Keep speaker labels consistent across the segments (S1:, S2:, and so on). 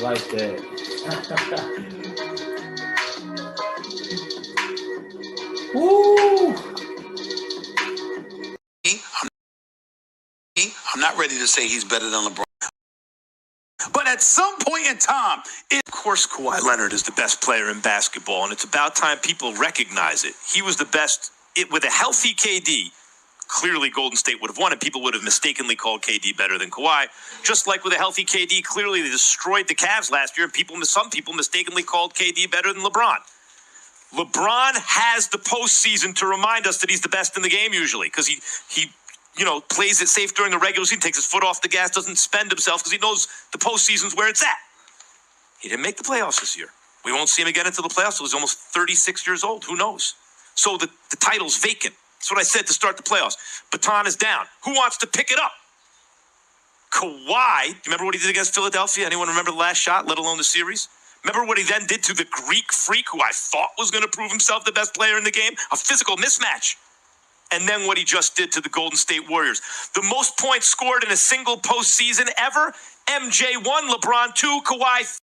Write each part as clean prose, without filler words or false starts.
S1: like that. Woo!
S2: I'm not ready to say he's better than LeBron. But at some point in time, of course, Kawhi Leonard is the best player in basketball, and it's about time people recognize it. He was the best. With a healthy KD, clearly Golden State would have won, and people would have mistakenly called KD better than Kawhi. Just like with a healthy KD, clearly they destroyed the Cavs last year, and some people mistakenly called KD better than LeBron. LeBron has the postseason to remind us that he's the best in the game usually, because he plays it safe during the regular season, takes his foot off the gas, doesn't spend himself because he knows the postseason's where it's at. He didn't make the playoffs this year. We won't see him again until the playoffs. So he's almost 36 years old. Who knows? So the title's vacant. That's what I said to start the playoffs. Baton is down. Who wants to pick it up? Kawhi, you remember what he did against Philadelphia? Anyone remember the last shot, let alone the series? Remember what he then did to the Greek freak who I thought was going to prove himself the best player in the game? A physical mismatch. And then what he just did to the Golden State Warriors. The most points scored in a single postseason ever. MJ 1, LeBron 2, Kawhi.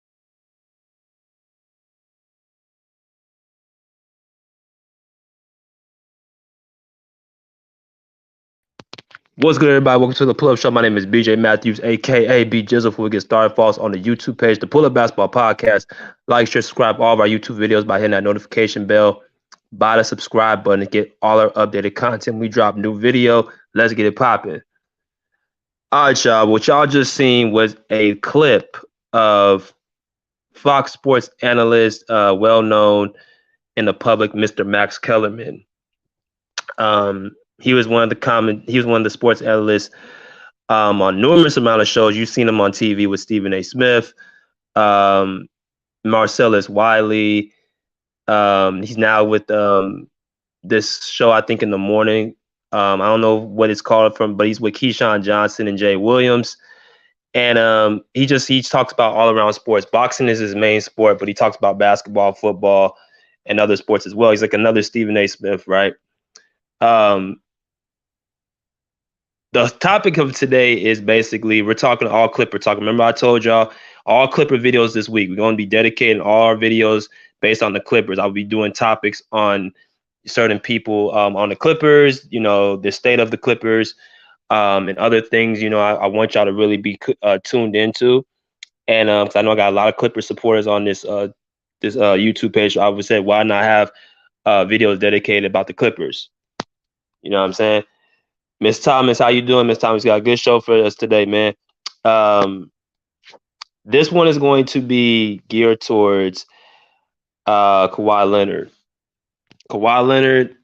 S3: What's good, everybody? Welcome to the Pull-Up Show. My name is BJ Matthews, a.k.a. B Jizzle. Before we get started, follow us on the YouTube page, the Pull-Up Basketball Podcast. Like, share, subscribe all of our YouTube videos by hitting that notification bell. Buy the subscribe button to get all our updated content. We drop new video. Let's get it popping. All right, y'all. What y'all just seen was a clip of Fox Sports analyst, well-known in the public, Mr. Max Kellerman. He was one of the sports analysts on numerous amount of shows. You've seen him on TV with Stephen A. Smith, Marcellus Wiley. He's now with this show, I think, in the morning. I don't know what it's called but he's with Keyshawn Johnson and Jay Williams. And he talks about all around sports. Boxing is his main sport, but he talks about basketball, football, and other sports as well. He's like another Stephen A. Smith, right? The topic of today is basically we're talking all Clipper talk. Remember I told y'all all Clipper videos this week. We're going to be dedicating all our videos based on the Clippers. I'll be doing topics on certain people on the Clippers, the state of the Clippers, and other things, I want y'all to really be tuned into. And because I know I got a lot of Clipper supporters on this YouTube page. So I would say, why not have videos dedicated about the Clippers? You know what I'm saying? Miss Thomas, how you doing? Miss Thomas got a good show for us today, man. This one is going to be geared towards Kawhi Leonard. Kawhi Leonard,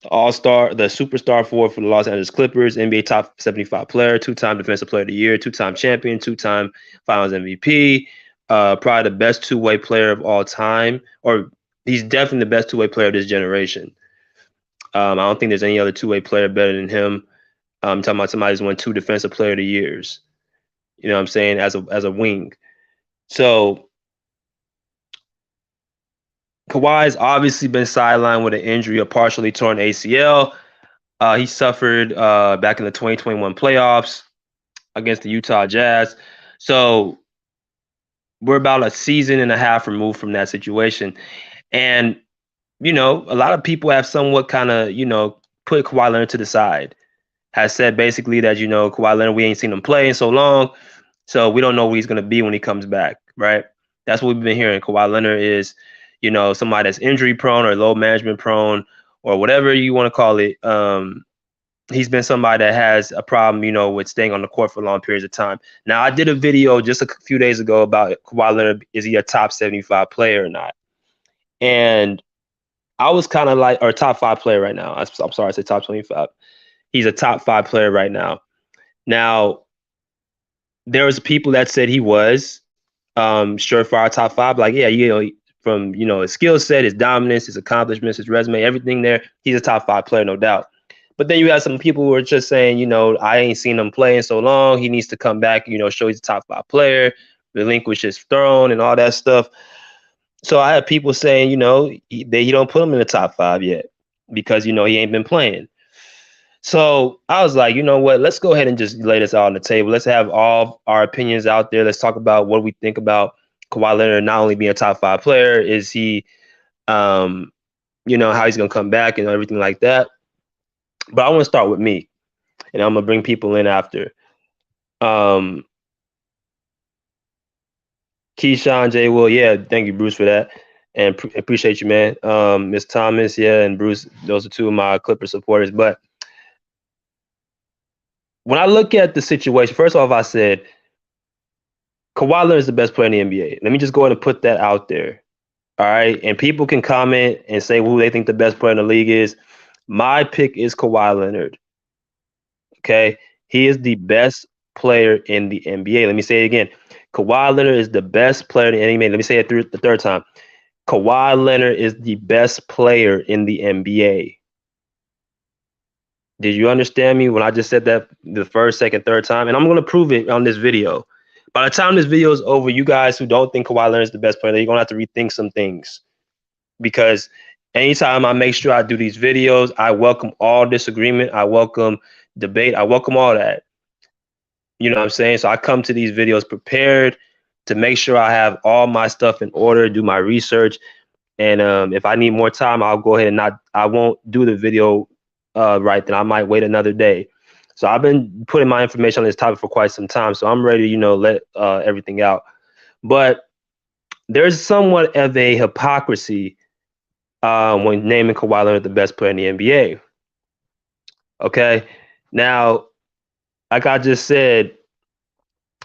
S3: all-star, the superstar forward for the Los Angeles Clippers, NBA top 75 player, two-time Defensive Player of the Year, two-time champion, two-time Finals MVP, probably the best two-way player of all time, or he's definitely the best two-way player of this generation. I don't think there's any other two-way player better than him. I'm talking about somebody who's won 2 Defensive Player of the Years. You know what I'm saying? As a wing. So Kawhi's obviously been sidelined with an injury, a partially torn ACL. He suffered back in the 2021 playoffs against the Utah Jazz. So we're about a season and a half removed from that situation. And, a lot of people have somewhat kind of, put Kawhi Leonard to the side. Has said basically that, Kawhi Leonard, we ain't seen him play in so long, so we don't know what he's going to be when he comes back, right? That's what we've been hearing. Kawhi Leonard is, somebody that's injury prone or low management prone or whatever you want to call it. He's been somebody that has a problem, with staying on the court for long periods of time. Now, I did a video just a few days ago about Kawhi Leonard. Is he a top 75 player or not? And I was kind of like, or top 5 player right now. I'm sorry, I said top 25. He's a top 5 player right now. Now, there was people that said he was surefire top 5. Like, yeah, from his skill set, his dominance, his accomplishments, his resume, everything there, he's a top 5 player, no doubt. But then you have some people who are just saying, I ain't seen him play in so long. He needs to come back, show he's a top 5 player, relinquish his throne and all that stuff. So I have people saying, he don't put him in the top 5 yet because, he ain't been playing. So I was like, you know what? Let's go ahead and just lay this out on the table. Let's have all our opinions out there. Let's talk about what we think about Kawhi Leonard not only being a top 5 player, is he, how he's going to come back and everything like that. But I want to start with me, and I'm going to bring people in after. Keyshawn, J. Will, yeah, thank you, Bruce, for that. And appreciate you, man. Miss Thomas, yeah, and Bruce, those are two of my Clipper supporters. But when I look at the situation, first off, I said Kawhi Leonard is the best player in the NBA. Let me just go ahead and put that out there. All right. And people can comment and say who they think the best player in the league is. My pick is Kawhi Leonard. Okay. He is the best player in the NBA. Let me say it again. Kawhi Leonard is the best player in the NBA. Let me say it the third time. Kawhi Leonard is the best player in the NBA. Did you understand me when I just said that the first, second, third time? And I'm going to prove it on this video. By the time this video is over, you guys who don't think Kawhi Leonard is the best player, you're going to have to rethink some things. Because anytime I make sure I do these videos, I welcome all disagreement. I welcome debate. I welcome all that. You know what I'm saying? So I come to these videos prepared to make sure I have all my stuff in order, do my research. And if I need more time, I'll go ahead and I won't do the video right then. I might wait another day. So I've been putting my information on this topic for quite some time. So I'm ready to, let everything out. But there's somewhat of a hypocrisy when naming Kawhi Leonard the best player in the NBA. Okay. Now, like I just said,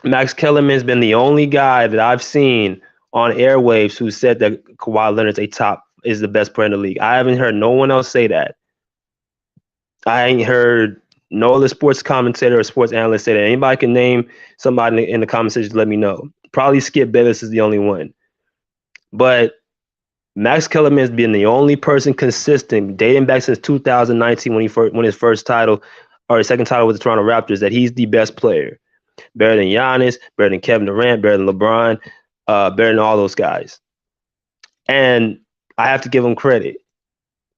S3: Max Kellerman's been the only guy that I've seen on airwaves who said that Kawhi Leonard is the best player in the league. I haven't heard no one else say that. I ain't heard no other sports commentator or sports analyst say that. Anybody can name somebody in the comment section, let me know. Probably Skip Bayless is the only one. But Max Kellerman has been the only person consistent, dating back since 2019 when he won his first title, or his second title with the Toronto Raptors, that he's the best player. Better than Giannis, better than Kevin Durant, better than LeBron, better than all those guys. And I have to give him credit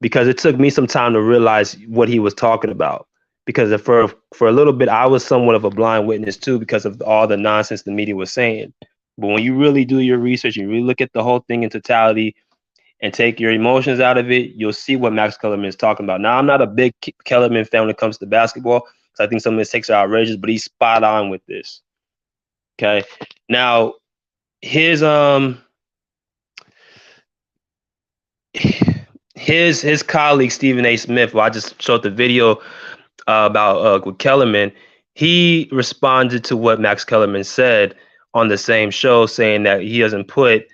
S3: because it took me some time to realize what he was talking about. Because for a little bit, I was somewhat of a blind witness too because of all the nonsense the media was saying. But when you really do your research, you really look at the whole thing in totality and take your emotions out of it, you'll see what Max Kellerman is talking about. Now, I'm not a big Kellerman fan when it comes to basketball, because I think some of his takes are outrageous, but he's spot on with this. Okay. Now, his colleague Stephen A. Smith, well, I just showed the video about with Kellerman. He responded to what Max Kellerman said on the same show, saying that he doesn't put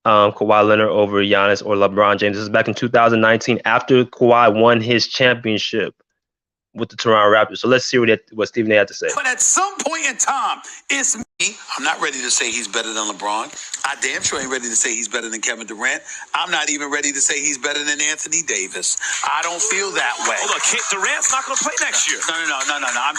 S3: Kawhi Leonard over Giannis or LeBron James. This is back in 2019 after Kawhi won his championship with the Toronto Raptors. So let's see what Stephen A. had to say.
S2: But at some point in time, it's me. I'm not ready to say he's better than LeBron. I damn sure ain't ready to say he's better than Kevin Durant. I'm not even ready to say he's better than Anthony Davis. I don't feel that way.
S4: Oh, look, Durant's not going to play next year.
S2: No. I'm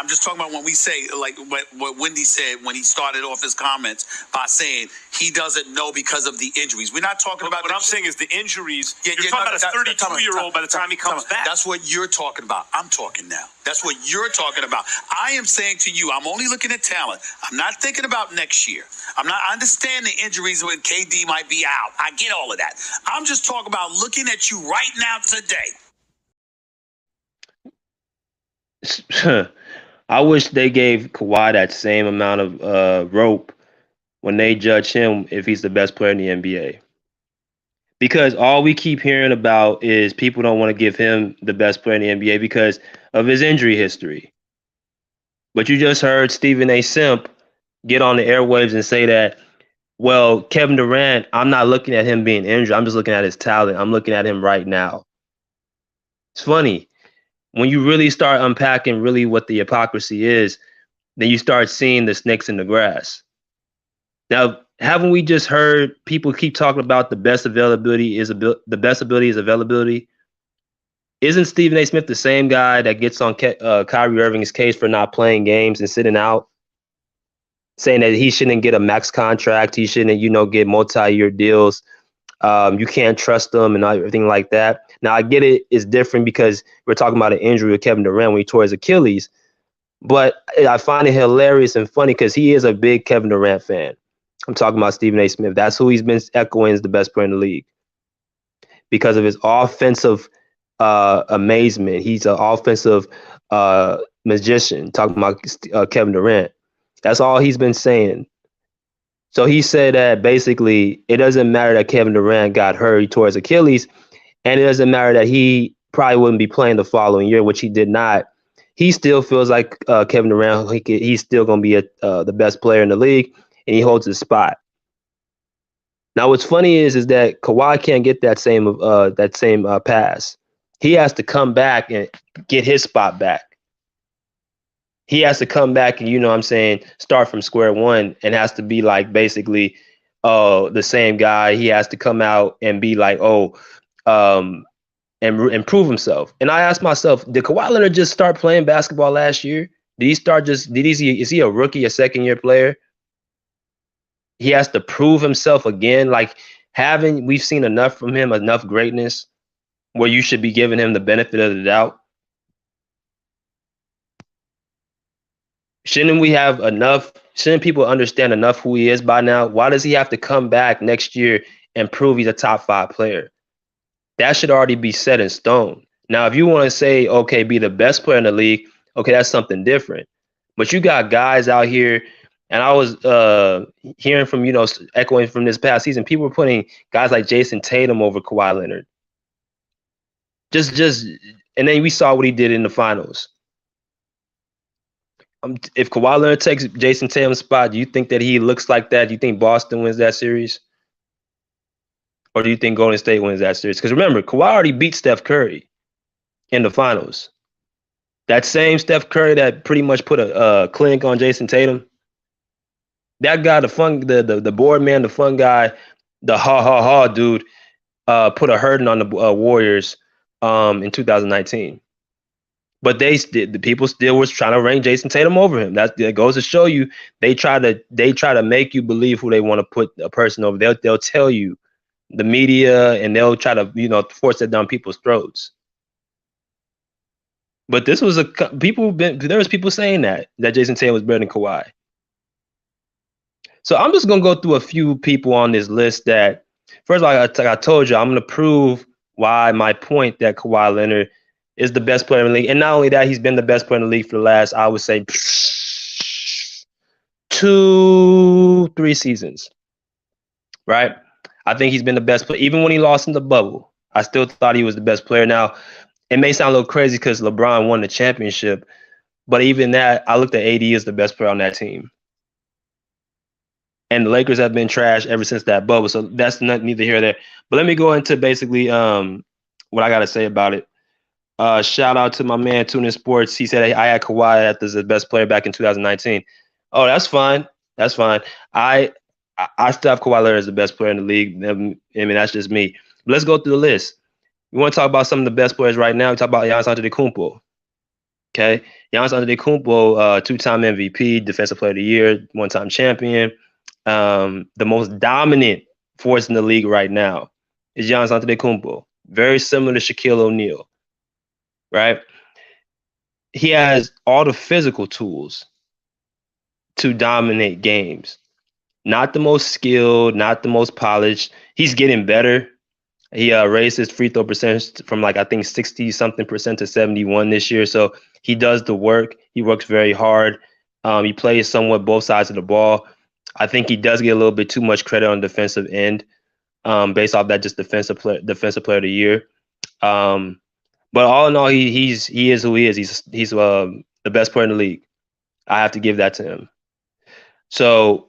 S2: just talking about when we say, like what Wendy said when he started off his comments by saying he doesn't know because of the injuries. We're not talking about
S4: what I'm saying is the injuries.
S2: You're
S4: talking about a 32-year-old by the time he comes back.
S2: That's what you're talking about. I'm talking now. That's what you're talking about. I am saying to you, I'm only looking at talent. I'm not thinking about next year. I understand the injuries when KD might be out. I get all of that. I'm just talking about looking at you right now today.
S3: I wish they gave Kawhi that same amount of rope when they judge him if he's the best player in the NBA. Because all we keep hearing about is people don't want to give him the best player in the NBA because of his injury history. But you just heard Stephen A. Simp get on the airwaves and say that, well, Kevin Durant, I'm not looking at him being injured. I'm just looking at his talent. I'm looking at him right now. It's funny. When you really start unpacking really what the hypocrisy is, then you start seeing the snakes in the grass. Now, haven't we just heard people keep talking about the best ability is availability? Isn't Stephen A. Smith the same guy that gets on Kyrie Irving's case for not playing games and sitting out, saying that he shouldn't get a max contract, he shouldn't, get multi-year deals, you can't trust them and everything like that? Now, I get it. It's different because we're talking about an injury with Kevin Durant when he tore his Achilles, but I find it hilarious and funny because he is a big Kevin Durant fan. I'm talking about Stephen A. Smith. That's who he's been echoing as the best player in the league because of his offensive amazement. He's an offensive magician. Talking about Kevin Durant. That's all he's been saying. So he said that basically it doesn't matter that Kevin Durant got hurt towards Achilles, and it doesn't matter that he probably wouldn't be playing the following year, which he did not. He still feels like Kevin Durant. He's still going to be the best player in the league, and he holds his spot. Now, what's funny is that Kawhi can't get that same pass. He has to come back and get his spot back. He has to come back and, you know what I'm saying, start from square one, and has to be like basically the same guy. He has to come out and be like, and improve himself. And I asked myself, did Kawhi Leonard just start playing basketball last year? Is he a rookie, a second-year player? He has to prove himself again. Like, we've seen enough from him, enough greatness, where you should be giving him the benefit of the doubt. Shouldn't people understand enough who he is by now? Why does he have to come back next year and prove he's a top 5 player? That should already be set in stone. Now, if you want to say, okay, be the best player in the league, okay, that's something different. But you got guys out here, and I was hearing from, echoing from this past season, people were putting guys like Jason Tatum over Kawhi Leonard. And then we saw what he did in the finals. If Kawhi Leonard takes Jason Tatum's spot, do you think that he looks like that? Do you think Boston wins that series? Or do you think Golden State wins that series? Because remember, Kawhi already beat Steph Curry in the finals. That same Steph Curry that pretty much put a clinic on Jason Tatum. That guy, the board man, the fun guy, the ha dude, put a hurting on the Warriors in 2019. But the people still was trying to rank Jason Tatum over him. That goes to show you they try to make you believe who they want to put a person over. They'll tell you, the media, and they'll try to force that down people's throats. But there was people saying that Jason Tatum was better than Kawhi. So I'm just gonna go through a few people on this list that, first of all, like I told you, I'm gonna prove why my point that Kawhi Leonard is the best player in the league. And not only that, he's been the best player in the league for the last, I would say, 2-3 seasons. Right? I think he's been the best player. Even when he lost in the bubble, I still thought he was the best player. Now, it may sound a little crazy because LeBron won the championship, but even that, I looked at AD as the best player on that team. And the Lakers have been trash ever since that bubble, so that's neither here nor there. But let me go into basically what I got to say about it. Shout out to my man Tunin Sports. He said I had Kawhi as the best player back in 2019. Oh, that's fine. That's fine. I still have Kawhi Leonard as the best player in the league. I mean, that's just me. But let's go through the list. We want to talk about some of the best players right now. We talk about Giannis Antetokumpo. Okay, Giannis Antetokumpo, 2-time MVP, Defensive Player of the Year, 1-time champion. The most dominant force in the league right now is Giannis Antetokumpo. Very similar to Shaquille O'Neal, right? He has all the physical tools to dominate games. Not the most skilled, not the most polished. He's getting better. He raised his free throw percentage from I think 60-something% to 71 this year. So he does the work. He works very hard. He plays somewhat both sides of the ball. I think he does get a little bit too much credit on the defensive end, based off that just defensive player of the year. But all in all, he is who he is. He's the best player in the league. I have to give that to him. So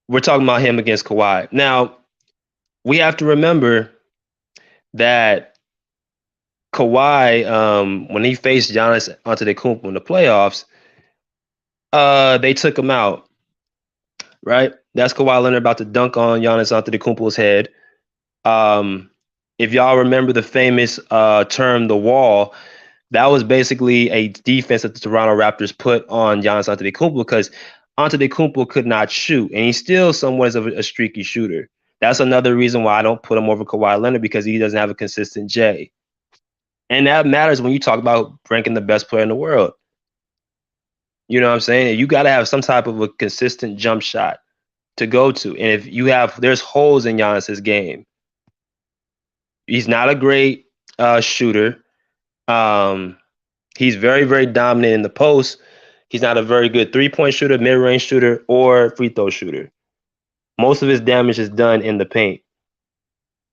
S3: we're talking about him against Kawhi. Now, we have to remember that Kawhi, when he faced Giannis Antetokumpo in the playoffs, they took him out, right? That's Kawhi Leonard about to dunk on Giannis Antetokumpo's head. If y'all remember the famous term, the wall, that was basically a defense that the Toronto Raptors put on Giannis Antetokumpo because Antetokumpo could not shoot, and he's still somewhat of a streaky shooter. That's another reason why I don't put him over Kawhi Leonard, because he doesn't have a consistent J. And that matters when you talk about ranking the best player in the world. You know what I'm saying? You got to have some type of a consistent jump shot. to go to. And if you have, there's holes in Giannis's game. He's not a great shooter. He's very, very dominant in the post. He's not a very good three-point shooter, mid-range shooter, or free throw shooter. Most of his damage is done in the paint.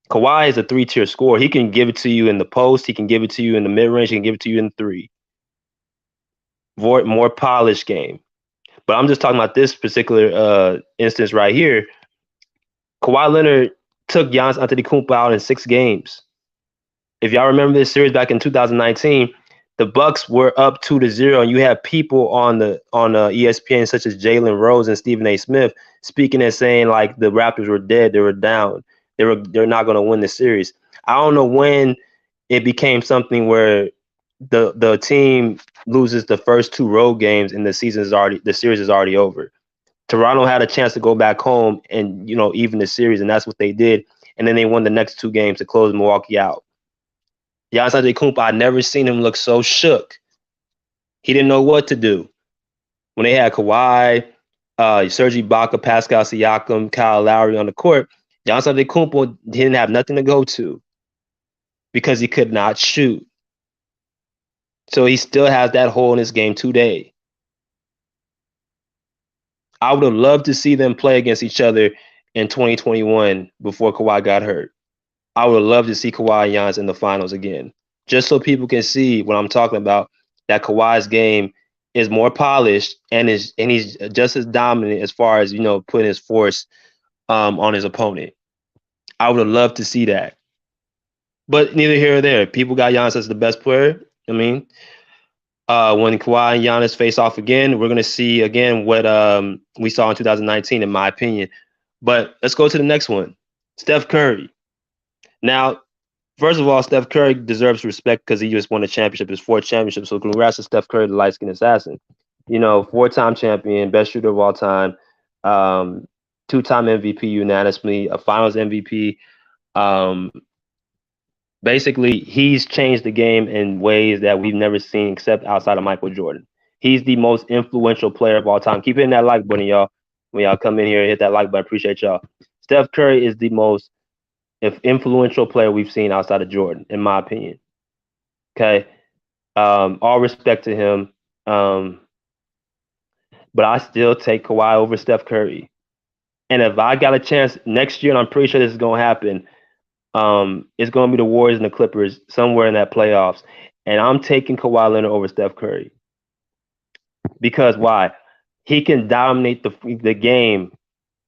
S3: Kawhi is a three-tier scorer. He can give it to you in the post. He can give it to you in the mid-range. He can give it to you in the three. More polished game. But I'm just talking about this particular instance right here. Kawhi Leonard took Giannis Antetokumpo out in 6 games. If y'all remember this series back in 2019, the Bucks were up 2-0, and you had people on ESPN such as Jalen Rose and Stephen A. Smith speaking and saying like the Raptors were dead, they were down, they're not going to win the series. I don't know when it became something where the team loses the first 2 road games and the series is already over. Toronto had a chance to go back home and even the series, and that's what they did. And then they won the next 2 games to close Milwaukee out. Giannis Antetokumpo, I'd never seen him look so shook. He didn't know what to do. When they had Kawhi, Serge Ibaka, Pascal Siakam, Kyle Lowry on the court, Giannis Antetokumpo didn't have nothing to go to because he could not shoot. So he still has that hole in his game today. I would have loved to see them play against each other in 2021 before Kawhi got hurt. I would love to see Kawhi and Giannis in the finals again, just so people can see what I'm talking about, that Kawhi's game is more polished and he's just as dominant as far as, putting his force on his opponent. I would have loved to see that. But neither here or there. People got Giannis as the best player. I mean, when Kawhi and Giannis face off again, we're going to see again what we saw in 2019, in my opinion. But let's go to the next one. Steph Curry. Now, first of all, Steph Curry deserves respect because he just won a championship, his 4th championship. So congrats to Steph Curry, the light-skinned assassin. 4-time champion, best shooter of all time, 2-time MVP unanimously, a finals MVP. Basically, he's changed the game in ways that we've never seen except outside of Michael Jordan. He's the most influential player of all time. Keep hitting that like button, y'all. When y'all come in here and hit that like button, appreciate y'all. Steph Curry is the most influential player we've seen outside of Jordan, in my opinion. Okay. All respect to him. But I still take Kawhi over Steph Curry. And if I got a chance next year, and I'm pretty sure this is going to happen, it's going to be the Warriors and the Clippers somewhere in that playoffs. And I'm taking Kawhi Leonard over Steph Curry. Because why? He can dominate the game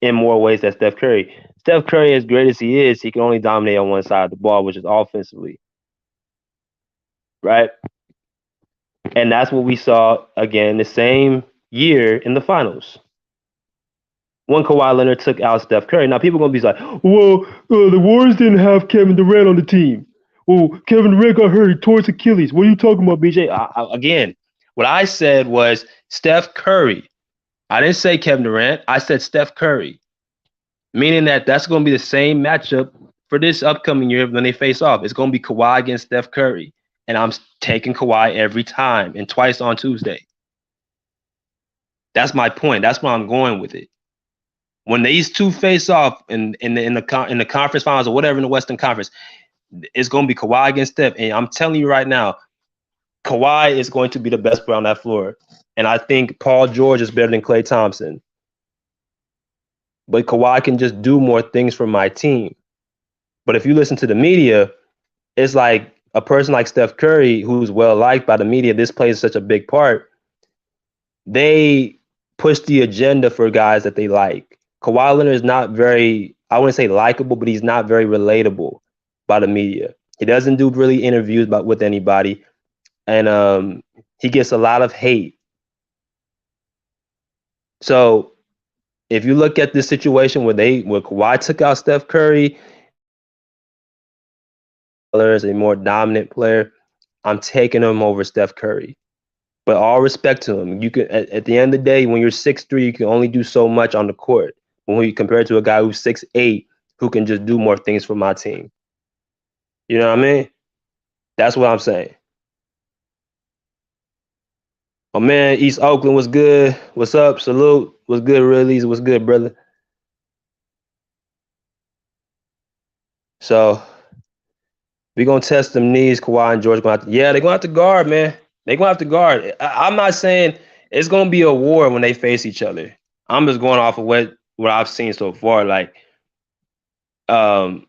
S3: in more ways than Steph Curry. Steph Curry, as great as he is, he can only dominate on one side of the ball, which is offensively. Right? And that's what we saw, again, the same year in the finals. When Kawhi Leonard took out Steph Curry. Now, people are going to be like, well, the Warriors didn't have Kevin Durant on the team. Oh, Kevin Durant got hurt. He tore his Achilles. What are you talking about, BJ? Again, what I said was Steph Curry. I didn't say Kevin Durant. I said Steph Curry. Meaning that's going to be the same matchup for this upcoming year when they face off. It's going to be Kawhi against Steph Curry. And I'm taking Kawhi every time and twice on Tuesday. That's my point. That's where I'm going with it. When these two face off in the conference finals or whatever in the Western Conference, it's going to be Kawhi against Steph. And I'm telling you right now, Kawhi is going to be the best player on that floor. And I think Paul George is better than Klay Thompson. But Kawhi can just do more things for my team. But if you listen to the media, it's like a person like Steph Curry, who's well liked by the media, this plays such a big part. They push the agenda for guys that they like. Kawhi Leonard is not very, I wouldn't say likable, but he's not very relatable by the media. He doesn't do really interviews with anybody. And he gets a lot of hate. So if you look at this situation where Kawhi took out Steph Curry, as a more dominant player, I'm taking him over Steph Curry. But all respect to him. You can at the end of the day, when you're 6'3", you can only do so much on the court. When you compare it to a guy who's 6'8", who can just do more things for my team. You know what I mean? That's what I'm saying. Oh man, East Oakland was good. What's up? Salute. What's good, Rillies? What's good, brother? So we're gonna test them knees. Kawhi and George gonna have to, they're gonna have to guard, man. They're gonna have to guard. I'm not saying it's gonna be a war when they face each other. I'm just going off of what I've seen so far. Like, um,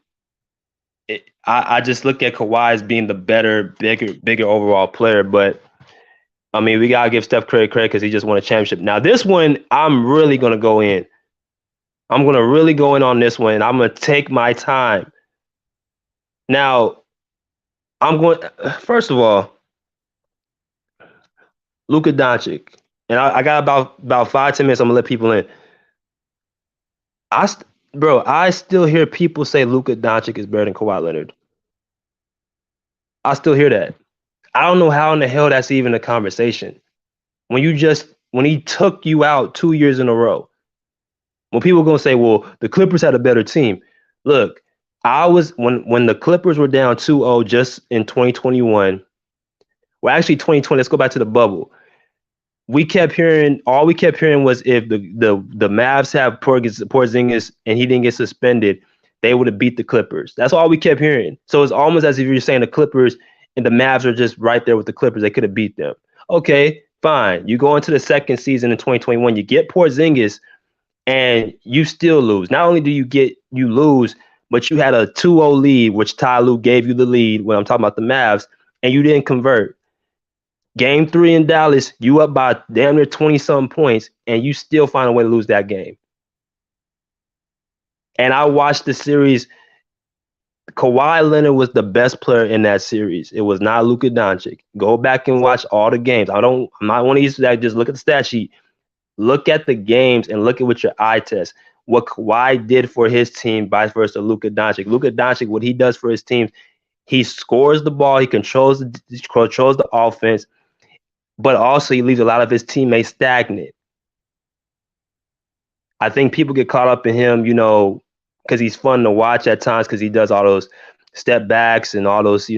S3: I just look at Kawhi as being the better, bigger overall player. But I mean, we gotta give Steph Curry credit because he just won a championship. Now, this one, I'm really gonna go in. I'm gonna really go in on this one, and I'm gonna take my time. Now, I'm going. First of all, Luka Doncic, and I got about 5-10 minutes. I'm gonna let people in. I still hear people say Luka Doncic is better than Kawhi Leonard. I still hear that. I don't know how in the hell that's even a conversation. When he took you out 2 years in a row, when people are gonna say, well, the Clippers had a better team. Look, I was when the Clippers were down 2-0 just in 2021. Well, actually 2020. Let's go back to the bubble. All we kept hearing was if the Mavs have Porzingis and he didn't get suspended, they would have beat the Clippers. That's all we kept hearing. So it's almost as if you're saying the Clippers and the Mavs are just right there with the Clippers. They could have beat them. Okay, fine. You go into the second season in 2021, you get Porzingis and you still lose. Not only do you lose, but you had a 2-0 lead, which Ty Lue gave you the lead when I'm talking about the Mavs, and you didn't convert. Game 3 in Dallas, you up by damn near 20-something points, and you still find a way to lose that game. And I watched the series. Kawhi Leonard was the best player in that series. It was not Luka Doncic. Go back and watch all the games. I'm not one of these that just look at the stat sheet. Look at the games and look at what your eye test. What Kawhi did for his team, vice versa, Luka Doncic. Luka Doncic, what he does for his team, he scores the ball, he controls the offense, but also he leaves a lot of his teammates stagnant. I think people get caught up in him, because he's fun to watch at times because he does all those step backs and all those,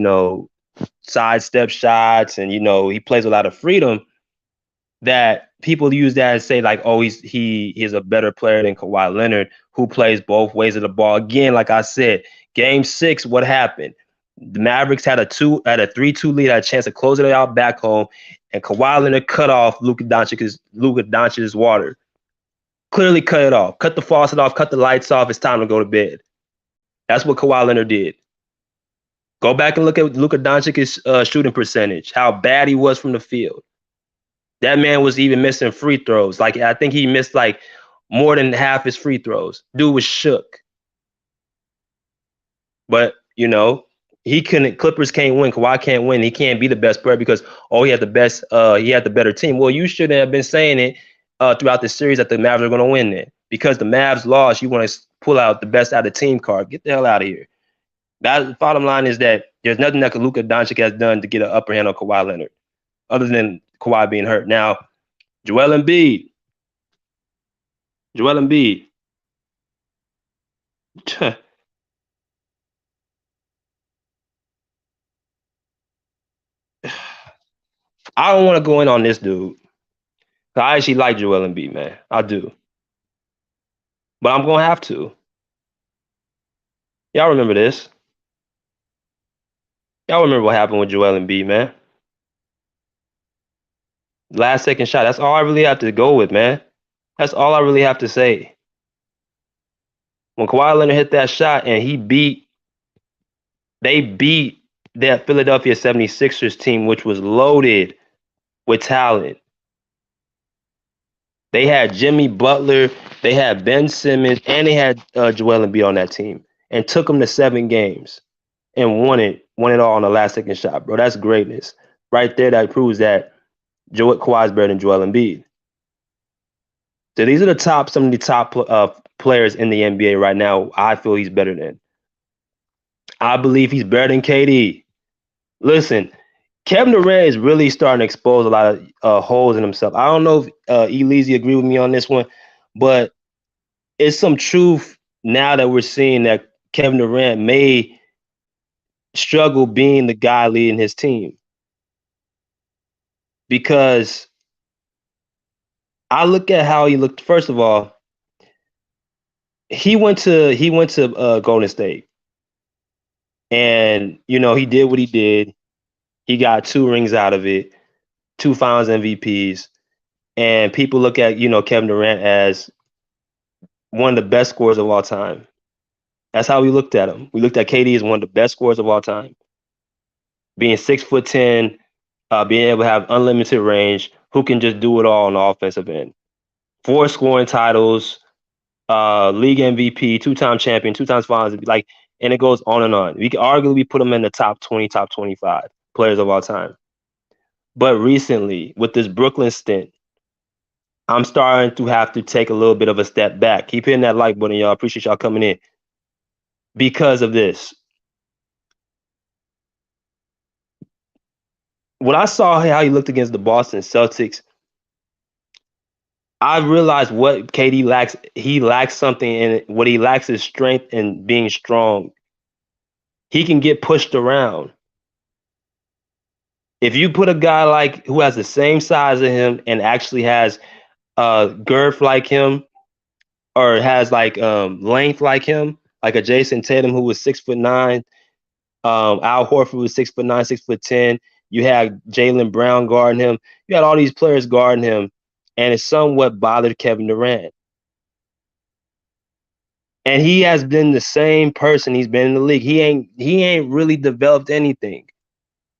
S3: side step shots, and he plays a lot of freedom. That people use that and say like, oh, he is a better player than Kawhi Leonard, who plays both ways of the ball. Again, like I said, Game 6, what happened? The Mavericks had a 3-2 lead, had a chance to close it out back home, and Kawhi Leonard cut off Luka Doncic's water. Clearly cut it off. Cut the faucet off, cut the lights off. It's time to go to bed. That's what Kawhi Leonard did. Go back and look at Luka Doncic's shooting percentage, how bad he was from the field. That man was even missing free throws. Like, I think he missed like more than half his free throws. Dude was shook. But, he couldn't. Clippers can't win. Kawhi can't win. He can't be the best player because, he had the better team. Well, you shouldn't have been saying it throughout the series that the Mavs are going to win it. Because the Mavs lost, you want to pull out the best out of the team card. Get the hell out of here. That bottom line is that there's nothing that Luka Doncic has done to get an upper hand on Kawhi Leonard, other than Kawhi being hurt. Now, Joel Embiid. I don't want to go in on this dude. I actually like Joel Embiid, man. I do. But I'm going to have to. Y'all remember this. Y'all remember what happened with Joel Embiid, man. Last second shot. That's all I really have to go with, man. That's all I really have to say. When Kawhi Leonard hit that shot and they beat that Philadelphia 76ers team, which was loaded with talent. They had Jimmy Butler, they had Ben Simmons, and they had Joel Embiid on that team, and took them to 7 games and won it all on the last second shot, bro. That's greatness right there. That proves that Kawhi is better than Joel Embiid. So these are some of the top players in the NBA right now. I feel he's better than. I believe he's better than KD. Listen, Kevin Durant is really starting to expose a lot of holes in himself. I don't know if Elise agree with me on this one, but it's some truth now that we're seeing that Kevin Durant may struggle being the guy leading his team. Because I look at how he looked. First of all, he went to Golden State. And, he did what he did. He got 2 rings out of it, 2 finals MVPs. And people look at, Kevin Durant as one of the best scorers of all time. That's how we looked at him. We looked at KD as one of the best scorers of all time. Being 6'10", being able to have unlimited range, who can just do it all on the offensive end. 4 scoring titles, league MVP, 2-time champion, 2 times finals, and it goes on and on. We could arguably put him in the top 20, top 25 players of all time. But recently, with this Brooklyn stint, I'm starting to have to take a little bit of a step back. Keep hitting that like button, y'all. Appreciate y'all coming in. Because of this. When I saw how he looked against the Boston Celtics, I realized what KD lacks. He lacks something in it. What he lacks is strength and being strong. He can get pushed around. If you put a guy who has the same size as him and actually has girth like him, or has length like him, like a Jason Tatum who was 6'9", Al Horford was 6'9", 6'10". You had Jaylen Brown guarding him. You had all these players guarding him, and it somewhat bothered Kevin Durant. And he has been the same person he's been in the league. He ain't really developed anything.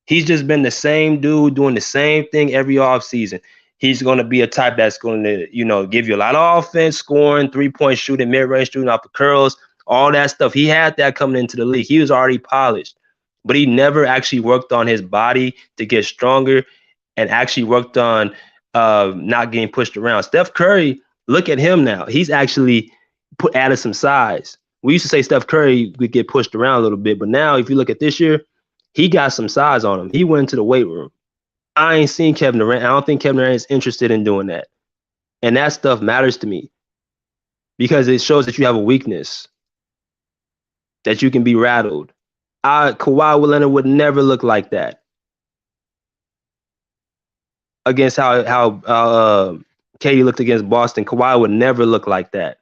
S3: He's just been the same dude doing the same thing every offseason. He's going to be a type that's going to, give you a lot of offense, scoring, 3-point shooting, mid-range shooting off the curls, all that stuff. He had that coming into the league. He was already polished, but he never actually worked on his body to get stronger and actually worked on not getting pushed around. Steph Curry, look at him now. He's actually added some size. We used to say Steph Curry would get pushed around a little bit, but now if you look at this year, he got some size on him. He went into the weight room. I ain't seen Kevin Durant. I don't think Kevin Durant is interested in doing that. And that stuff matters to me because it shows that you have a weakness, that you can be rattled. Kawhi Leonard would never look like that against how KD looked against Boston. Kawhi would never look like that.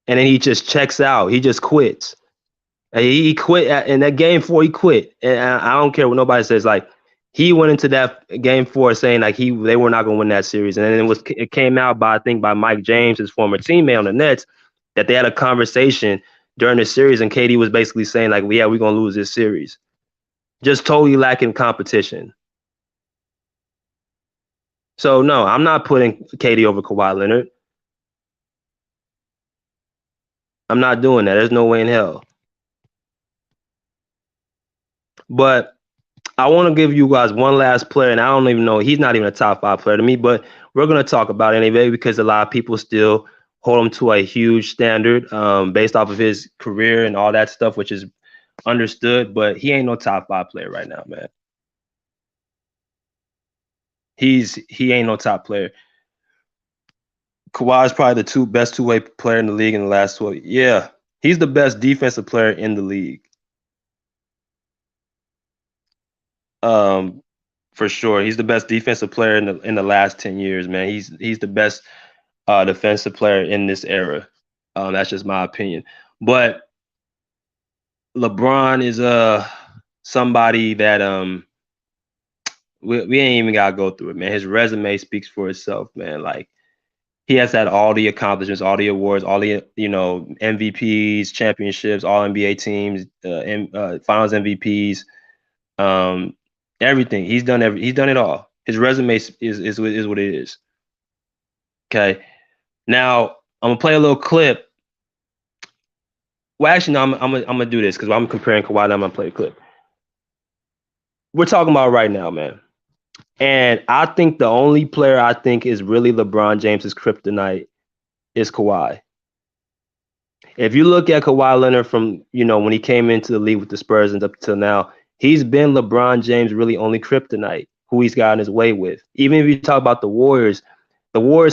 S3: And then he just checks out. He just quits. He quit in that game 4. He quit, and I don't care what nobody says. He went into that game 4 saying they were not going to win that series, and then it came out by Mike James, his former teammate on the Nets, that they had a conversation during the series, and KD was basically saying yeah, we're going to lose this series, just totally lacking competition. So no, I'm not putting KD over Kawhi Leonard. I'm not doing that. There's no way in hell. But I want to give you guys one last player, and I don't even know. He's not even a top 5 player to me, but we're going to talk about it anyway because a lot of people still hold him to a huge standard based off of his career and all that stuff, which is understood, but he ain't no top 5 player right now, man. He ain't no top player. Kawhi is probably the best two-way player in the league in the last 12. Yeah, he's the best defensive player in the league. For sure, he's the best defensive player in the last 10 years, man. He's the best defensive player in this era. That's just my opinion. But LeBron is somebody that we ain't even gotta go through it, man. His resume speaks for itself, man. He has had all the accomplishments, all the awards, all the MVPs, championships, all NBA teams, Finals MVPs. Everything. He's done it all. His resume is what it is. Okay. Now I'm gonna play a little clip. Well, actually, no, I'm gonna do this because I'm comparing Kawhi and I'm gonna play a clip. We're talking about right now, man. And I think the only player I think is really LeBron James's kryptonite is Kawhi. If you look at Kawhi Leonard from when he came into the league with the Spurs and up till now, he's been LeBron James' really only kryptonite, who he's gotten his way with. Even if you talk about the Warriors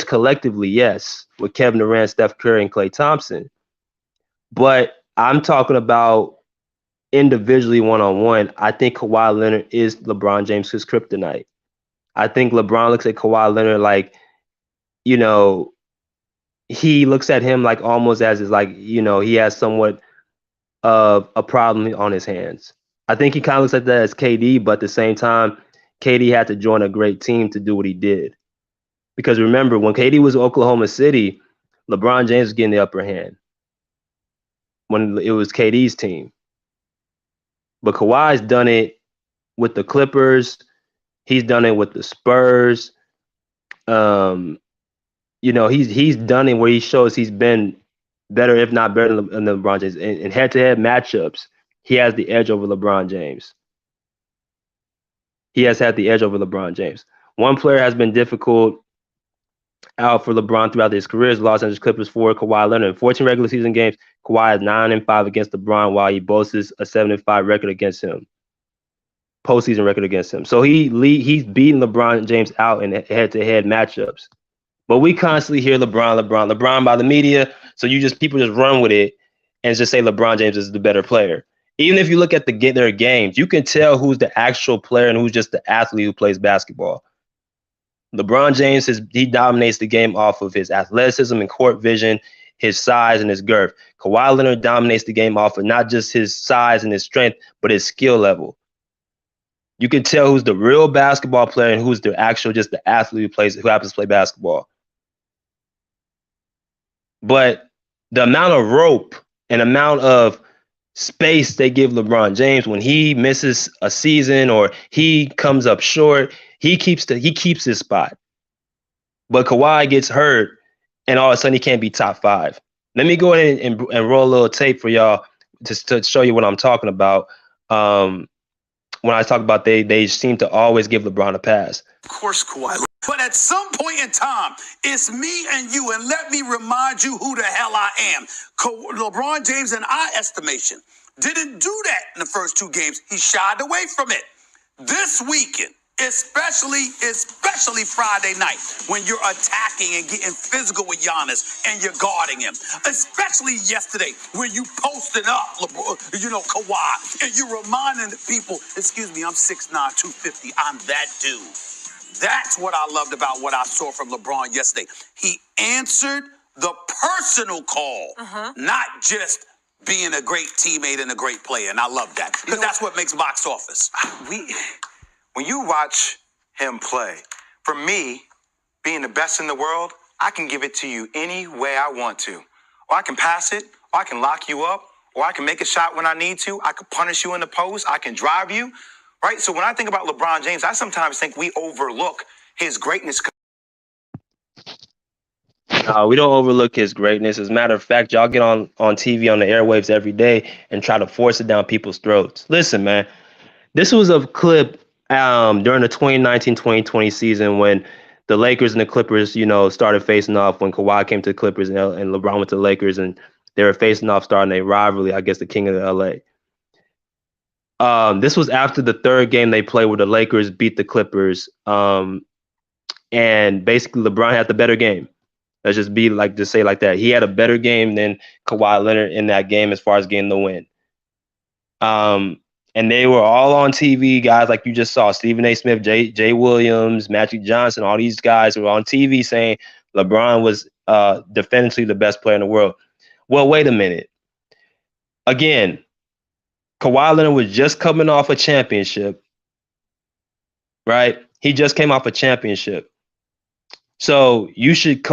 S3: collectively, yes, with Kevin Durant, Steph Curry, and Klay Thompson. But I'm talking about individually, one-on-one. I think Kawhi Leonard is LeBron James' kryptonite. I think LeBron looks at Kawhi Leonard he looks at him almost as he has somewhat of a problem on his hands. I think he kind of looks at that as KD, but at the same time, KD had to join a great team to do what he did. Because remember, when KD was in Oklahoma City, LeBron James was getting the upper hand when it was KD's team. But Kawhi's done it with the Clippers. He's done it with the Spurs. He's done it where he shows he's been better, if not better, than LeBron James. In head-to-head matchups, he has the edge over LeBron James. He has had the edge over LeBron James. One player has been difficult out for LeBron throughout his career is Los Angeles Clippers forward Kawhi Leonard. In 14 regular season games, Kawhi is 9-5 against LeBron, while he boasts a 7-5 record against him. Postseason record against him. So he's beating LeBron James out in head-to-head matchups. But we constantly hear LeBron by the media. So people just run with it and just say LeBron James is the better player. Even if you look at their games, you can tell who's the actual player and who's just the athlete who plays basketball. LeBron James, he dominates the game off of his athleticism and court vision, his size and his girth. Kawhi Leonard dominates the game off of not just his size and his strength, but his skill level. You can tell who's the real basketball player and who's the actual just the athlete who happens to play basketball. But the amount of rope and amount of space they give LeBron James when he misses a season or he comes up short, he keeps his spot. But Kawhi gets hurt, and all of a sudden he can't be top 5. Let me go ahead and roll a little tape for y'all just to show you what I'm talking about. When I talk about they seem to always give LeBron a pass.
S2: Of course, Kawhi. But at some point in time, it's me and you, and let me remind you who the hell I am. LeBron James, in our estimation, didn't do that in the first 2 games. He shied away from it. This weekend, especially Friday night, when you're attacking and getting physical with Giannis and you're guarding him. Especially yesterday when you posted up, Kawhi, and you're reminding people, excuse me, I'm 6'9", 250. I'm that dude. That's what I loved about what I saw from LeBron yesterday. He answered the personal call, not just being a great teammate and a great player. And I love that because that's what makes box office.
S5: When you watch him play, for me, being the best in the world, I can give it to you any way I want to. Or I can pass it, or I can lock you up, or I can make a shot when I need to. I can punish you in the post. I can drive you, right? So when I think about LeBron James, I sometimes think we overlook his greatness.
S3: We don't overlook his greatness. As a matter of fact, y'all get on TV on the airwaves every day and try to force it down people's throats. Listen, man, this was a clip during the 2019-2020 season when the Lakers and the Clippers, started facing off when Kawhi came to the Clippers and LeBron went to the Lakers, and they were facing off, starting a rivalry, I guess, the King of the LA. This was after the 3rd game they played where the Lakers beat the Clippers. And basically LeBron had the better game. Let's just say like that. He had a better game than Kawhi Leonard in that game as far as getting the win. And they were all on TV, guys like you just saw. Stephen A. Smith, Jay Williams, Magic Johnson, all these guys were on TV saying LeBron was definitively the best player in the world. Well, wait a minute. Again, Kawhi Leonard was just coming off a championship, right? He just came off a championship. So you should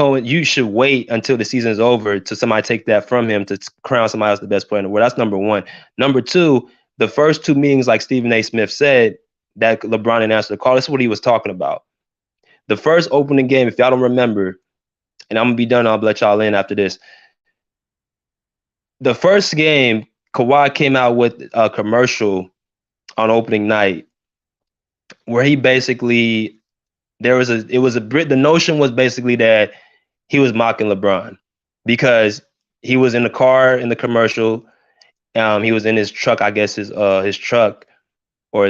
S3: wait until the season is over to somebody take that from him to crown somebody else the best player in the world. That's number one. Number two, the first 2 meetings, like Stephen A. Smith said, that LeBron didn't answer the call. This is what he was talking about. The first opening game, if y'all don't remember, and I'm going to be done, I'll let y'all in after this. The first game, Kawhi came out with a commercial on opening night where he basically, the notion was basically that he was mocking LeBron because he was in the car in the commercial. He was in his truck, I guess his truck or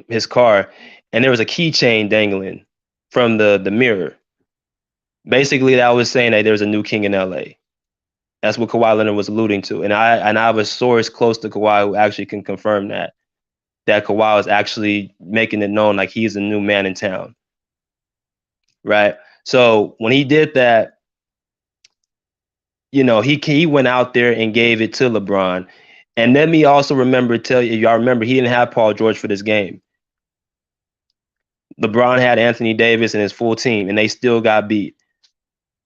S3: his car, and there was a keychain dangling from the mirror. Basically, that was saying that there's a new king in LA. That's what Kawhi Leonard was alluding to, and I have a source close to Kawhi who actually can confirm that Kawhi was actually making it known like he's a new man in town, right? So when he did that, he went out there and gave it to LeBron. And let me also tell you, y'all remember he didn't have Paul George for this game. LeBron had Anthony Davis and his full team, and they still got beat.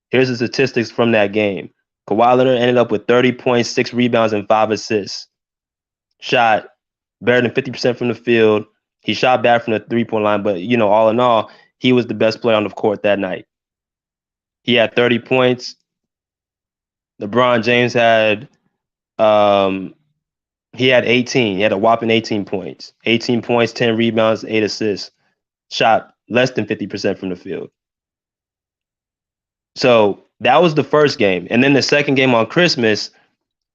S3: Here's the statistics from that game. Kawhi Leonard ended up with 30 points, 6 rebounds, and 5 assists. Shot better than 50% from the field. He shot bad from the three-point line, but, all in all, he was the best player on the court that night. He had 30 points. LeBron James had 18. He had a whopping 18 points. 18 points, 10 rebounds, 8 assists. Shot less than 50% from the field. So that was the first game. And then the second game on Christmas,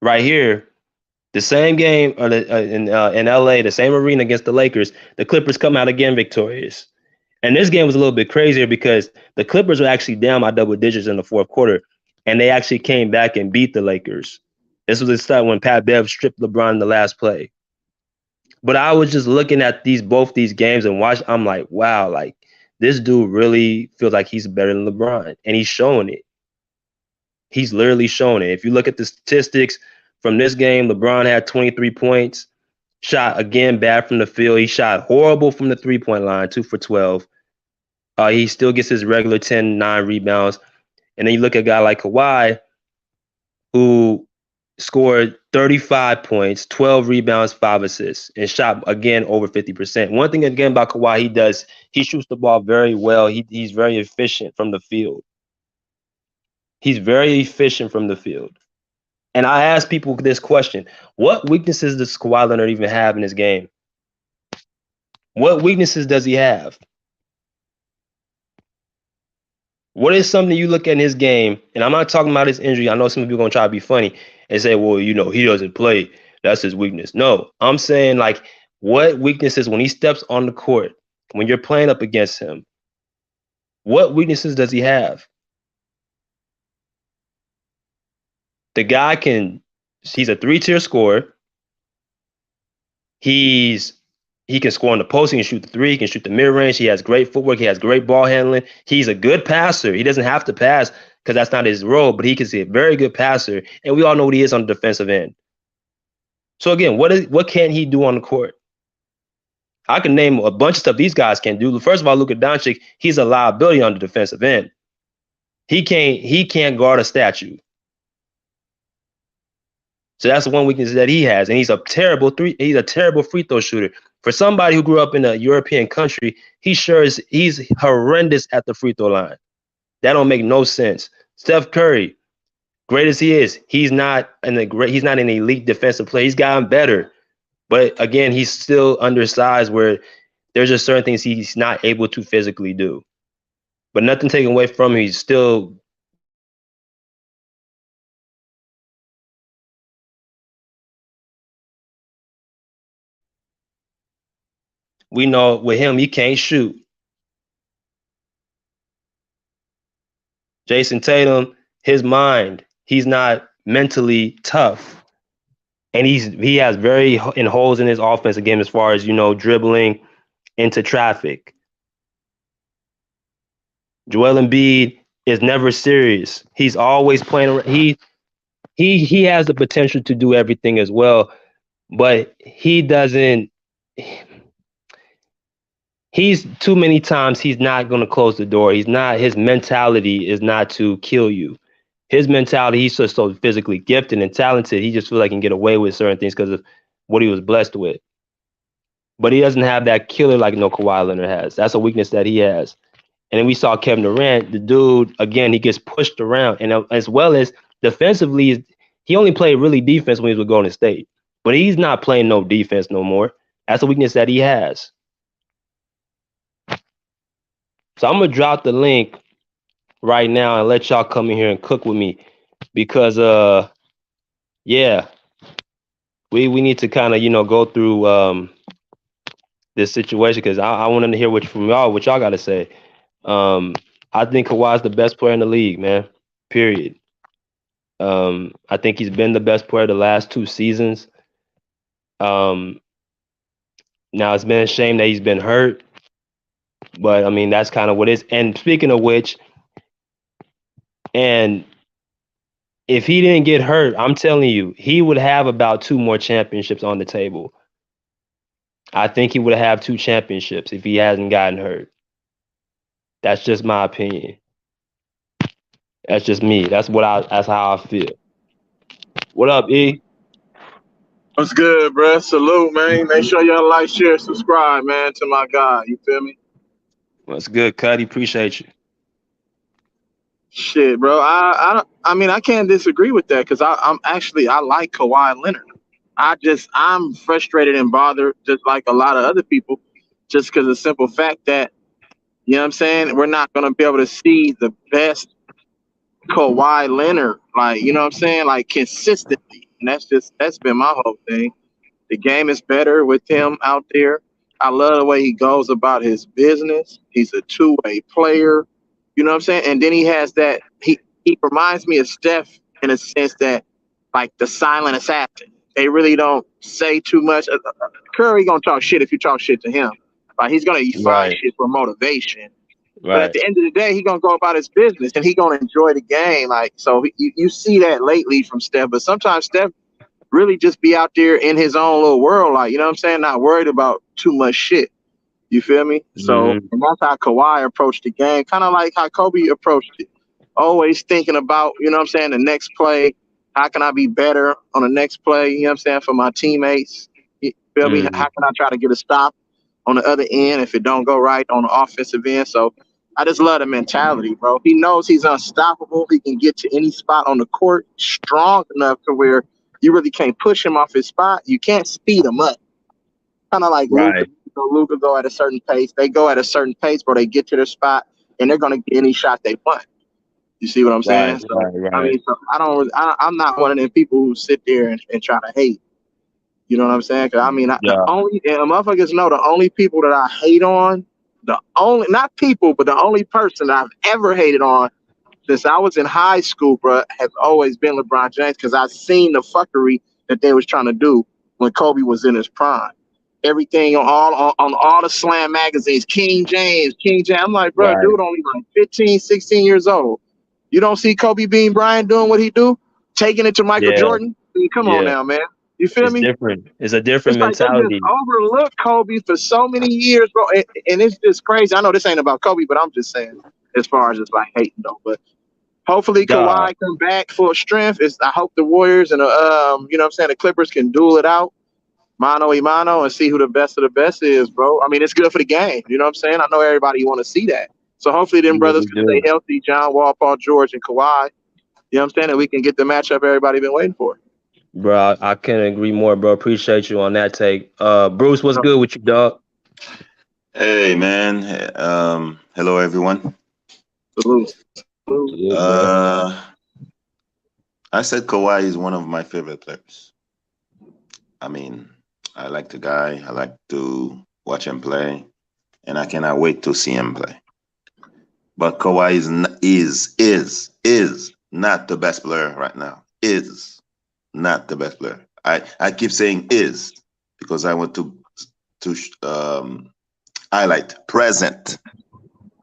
S3: right here, the same game in LA, the same arena against the Lakers, the Clippers come out again victorious. And this game was a little bit crazier because the Clippers were actually down by double digits in the fourth quarter, and they actually came back and beat the Lakers. This was the start when Pat Bev stripped LeBron in the last play. But I was just looking at both these games and I'm like, wow, like this dude really feels like he's better than LeBron, and he's showing it. He's literally showing it. If you look at the statistics from this game, LeBron had 23 points, shot again bad from the field. He shot horrible from the three-point line, 2 for 12. He still gets his regular 10, 9 rebounds. And then you look at a guy like Kawhi, who scored 35 points, 12 rebounds, 5 assists, and shot, again, over 50%. One thing, again, about Kawhi, he shoots the ball very well. He's very efficient from the field. He's very efficient from the field. And I ask people this question: what weaknesses does Kawhi Leonard even have in his game? What weaknesses does he have? What is something you look at in his game? And I'm not talking about his injury. I know some people are going to try to be funny and say, well, he doesn't play. That's his weakness. No, I'm saying, like, what weaknesses when he steps on the court, when you're playing up against him, what weaknesses does he have? The guy he's a 3-tier scorer. He can score in the post. He can shoot the three. He can shoot the mid-range. He has great footwork. He has great ball handling. He's a good passer. He doesn't have to pass because that's not his role, but he can be a very good passer. And we all know what he is on the defensive end. So again, what can he do on the court? I can name a bunch of stuff these guys can do. First of all, Luka Doncic, he's a liability on the defensive end. He can't guard a statue. So that's one weakness that he has, and he's a terrible free throw shooter. For somebody who grew up in a European country, he's horrendous at the free throw line. That don't make no sense. Steph Curry, great as he is, he's not an elite defensive player. He's gotten better, but again, he's still undersized where there's just certain things he's not able to physically do. But nothing taken away from him, he's still. We know with him, he can't shoot. Jason Tatum, his mind, he's not mentally tough. And he has very holes in his offense, again, as far as, dribbling into traffic. Joel Embiid is never serious. He's always playing around. He has the potential to do everything as well, but he doesn't. He's too many times he's not going to close the door. His mentality is not to kill you. His mentality, he's just so physically gifted and talented. He just feels like he can get away with certain things because of what he was blessed with. But he doesn't have that killer like Kawhi Leonard has. That's a weakness that he has. And then we saw Kevin Durant, the dude, again, he gets pushed around. And as well as defensively, he only played really defense when he was with Golden State. But he's not playing no defense no more. That's a weakness that he has. So I'm going to drop the link right now and let y'all come in here and cook with me because, we need to kind of, go through this situation because I want to hear what y'all got to say. I think Kawhi's the best player in the league, man, period. I think he's been the best player the last 2 seasons. Now, it's been a shame that he's been hurt. But, I mean, that's kind of what it is. And speaking of which, and if he didn't get hurt, I'm telling you, he would have about 2 more championships on the table. I think he would have 2 championships if he hasn't gotten hurt. That's just my opinion. That's just me. That's how I feel. What up, E?
S6: What's good, bro? Salute, man. Make sure y'all like, share, subscribe, man, to my guy. You feel me?
S3: What's good, Cuddy? Appreciate you.
S6: Shit, bro. I mean, I can't disagree with that because I like Kawhi Leonard. I'm frustrated and bothered, just like a lot of other people, just because of the simple fact that, you know what I'm saying, we're not gonna be able to see the best Kawhi Leonard, like, you know what I'm saying, like consistently. And that's been my whole thing. The game is better with him out there. I love the way he goes about his business. He's a two-way player. You know what I'm saying? And then he has that, he reminds me of Steph in a sense that, like, the silent assassin. They really don't say too much. Curry gonna talk shit if you talk shit to him. Like, he's gonna find shit for motivation. But at the end of the day, he's gonna go about his business and he's gonna enjoy the game. Like, so you see that lately from Steph, but sometimes Steph really just be out there in his own little world, like, you know what I'm saying, not worried about too much shit. You feel me? So, and that's how Kawhi approached the game, kind of like how Kobe approached it. Always thinking about, you know what I'm saying, the next play. How can I be better on the next play? You know what I'm saying, for my teammates. You feel me? How can I try to get a stop on the other end if it don't go right on the offensive end? So I just love the mentality, bro. He knows he's unstoppable. He can get to any spot on the court strong enough to where you really can't push him off his spot. You can't speed him up. Kind of like Luka. Luka go at a certain pace. They go at a certain pace, bro. They get to their spot, and they're going to get any shot they want. You see what I'm saying? I mean, so I'm not one of them people who sit there and try to hate. You know what I'm saying? Because, I mean, the only, and motherfuckers know the only people that I hate on, not people, but the only person I've ever hated on since I was in high school, bro, has always been LeBron James, because I've seen the fuckery that they was trying to do when Kobe was in his prime. Everything on all the slam magazines, King James. I'm like, bro, dude only like 15, 16 years old. You don't see Kobe Bean Bryant doing what he do? Taking it to Michael Jordan? I mean, come on now, man. You feel me?
S3: Different. It's a different mentality.
S6: They just overlooked Kobe for so many years, bro. And it's just crazy. I know this ain't about Kobe, but I'm just saying, as far as it's like hating though. But hopefully Kawhi come back full strength. I hope the Warriors and you know what I'm saying, the Clippers can duel it out, mano a mano, and see who the best of the best is, bro. I mean, it's good for the game. You know what I'm saying? I know everybody want to see that. So hopefully them brothers can stay healthy, John Wall, Paul George, and Kawhi. You know what I'm saying? And we can get the matchup everybody been waiting for.
S3: Bro, I can't agree more, bro. Appreciate you on that take. Bruce, what's good with you, dog?
S7: Hey, man. Hello, everyone.
S6: Salute.
S7: I said Kawhi is one of my favorite players. I mean, I like the guy. I like to watch him play, and I cannot wait to see him play. But Kawhi is not the best player right now. Is not the best player. I keep saying is because I want to highlight present.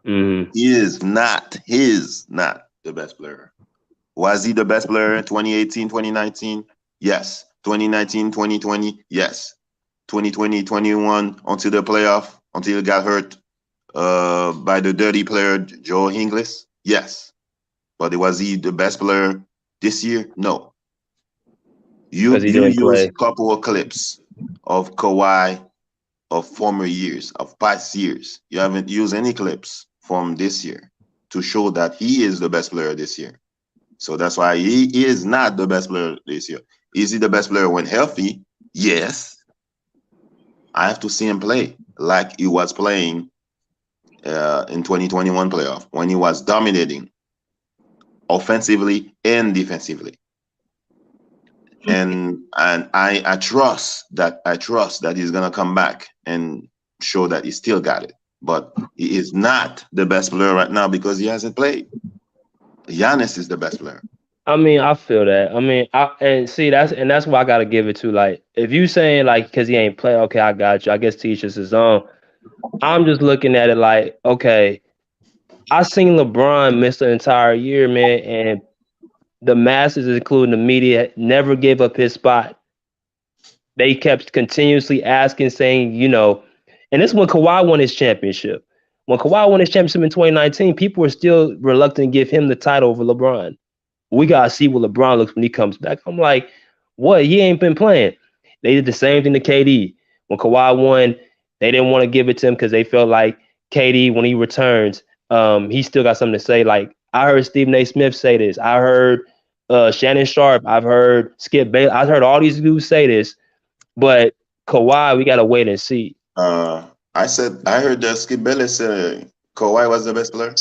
S7: He is not the best player. Was he the best player in 2018, 2019? Yes. 2019, 2020? Yes. 2020, 21 until the playoff, until he got hurt by the dirty player Joe Ingles? Yes. But was he the best player this year? No. You use a couple of clips of Kawhi of former years, of past years. You haven't used any clips from this year to show that he is the best player this year. So that's why he is not the best player this year. Is he the best player when healthy? Yes. I have to see him play like he was playing in 2021 playoff when he was dominating offensively and defensively. And I trust that he's gonna come back and show that he still got it. But he is not the best player right now because he hasn't played. Giannis is the best player.
S3: I mean, I feel that. I mean, that's why I gotta give it to. Like, if you saying like because he ain't play, okay, I got you. I guess teaches his own. I'm just looking at it like, okay, I seen LeBron miss the entire year, man, and the masses, including the media, never gave up his spot. They kept continuously asking, saying, and this is when Kawhi won his championship. When Kawhi won his championship in 2019, people were still reluctant to give him the title over LeBron. We got to see what LeBron looks when he comes back. I'm like, what? He ain't been playing. They did the same thing to KD. When Kawhi won, they didn't want to give it to him because they felt like KD, when he returns, he still got something to say. Like, I heard Stephen A. Smith say this. I heard Shannon Sharp. I've heard Skip Bayless. I've heard all these dudes say this. But Kawhi, we got to wait and see.
S7: I heard that Skip Bayless said Kawhi was the best player.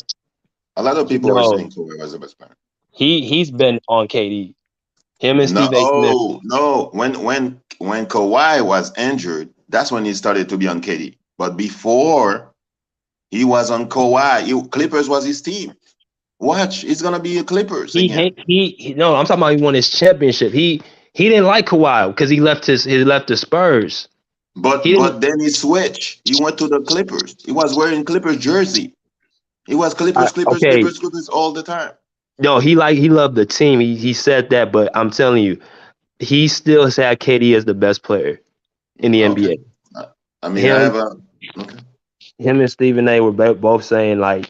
S7: A lot of people were saying Kawhi was the best player.
S3: He's been on KD. Him and Steve A. Smith.
S7: No. When Kawhi was injured, that's when he started to be on KD. But before he was on Kawhi, Clippers was his team. Watch, it's gonna be a Clippers.
S3: I'm talking about he won his championship. He didn't like Kawhi because he left the Spurs.
S7: But then he switched. He went to the Clippers. He was wearing Clippers jersey. He was Clippers all the time.
S3: No, he loved the team. He said that, but I'm telling you, he still has had KD as the best player in the NBA.
S7: I mean,
S3: him and Stephen A. were both saying like,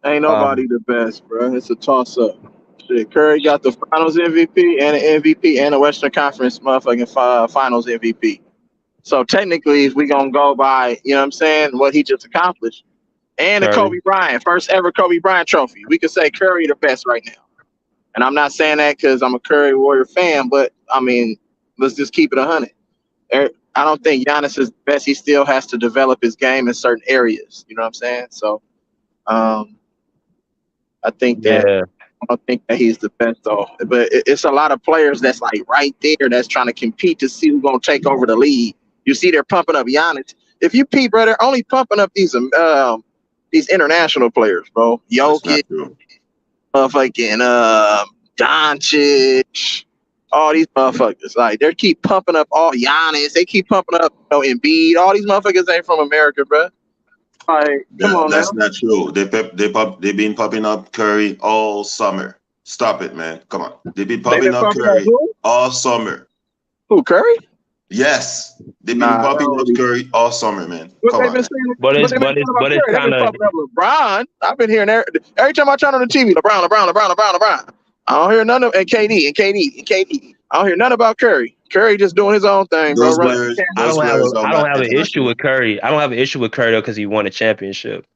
S6: ain't nobody the best, bro. It's a toss up. Shit, Curry got the Finals MVP and an MVP and a Western Conference motherfucking Finals MVP. So technically, if we gonna go by, you know what I'm saying, what he just accomplished, and the Kobe Bryant, first ever Kobe Bryant trophy, we could say Curry the best right now. And I'm not saying that because I'm a Curry Warrior fan, but I mean, let's just keep it 100. I don't think Giannis is the best. He still has to develop his game in certain areas. You know what I'm saying? So, I think that I don't think that he's the best though. But it's a lot of players that's like right there that's trying to compete to see who's gonna take over the league. You see, they're pumping up Giannis. If you peep, bro, they're only pumping up these international players, bro. Jokic, motherfucking Doncic, all these motherfuckers. Like, they keep pumping up all Giannis. They keep pumping up, Embiid. All these motherfuckers ain't from America, bro. Like, come on,
S7: that's not true. They've been popping up Curry all summer. Stop it, man. Come on. They've been popping up Curry all summer.
S6: Who, Curry?
S7: Yes, they've been popping up Curry all summer, man. Come on.
S3: But it's kind of
S6: LeBron. I've been hearing every time I turn on the TV, LeBron. I don't hear none of and KD. I don't hear none about Curry. Curry just doing his own thing, bro.
S3: I don't have an issue with Curry. I don't have an issue with Curry though because he won a championship.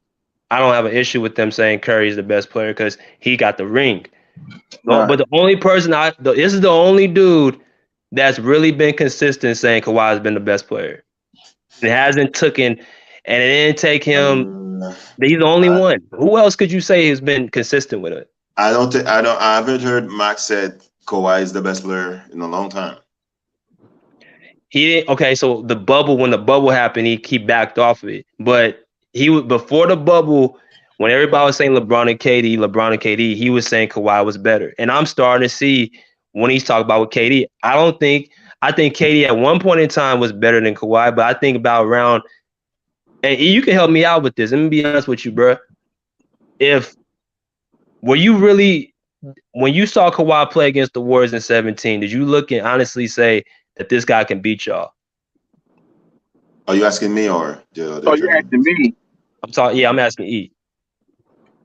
S3: I don't have an issue with them saying Curry is the best player because he got the ring. Right. But the only person this is the only dude that's really been consistent saying Kawhi has been the best player. It hasn't taken, and it didn't take him. He's the only one. Who else could you say has been consistent with it?
S7: I haven't heard Max said Kawhi is the best player in a long time.
S3: He didn't. Okay, so when the bubble happened, he backed off of it. But he was before the bubble. When everybody was saying LeBron and KD, he was saying Kawhi was better. And I'm starting to see when he's talking about with KD, I think KD at one point in time was better than Kawhi, but I think about around, and you can help me out with this. Let me be honest with you, bro. When you saw Kawhi play against the Warriors in 2017, did you look and honestly say that this guy can beat y'all?
S7: Are you asking me or?
S6: You're asking me.
S3: I'm asking E.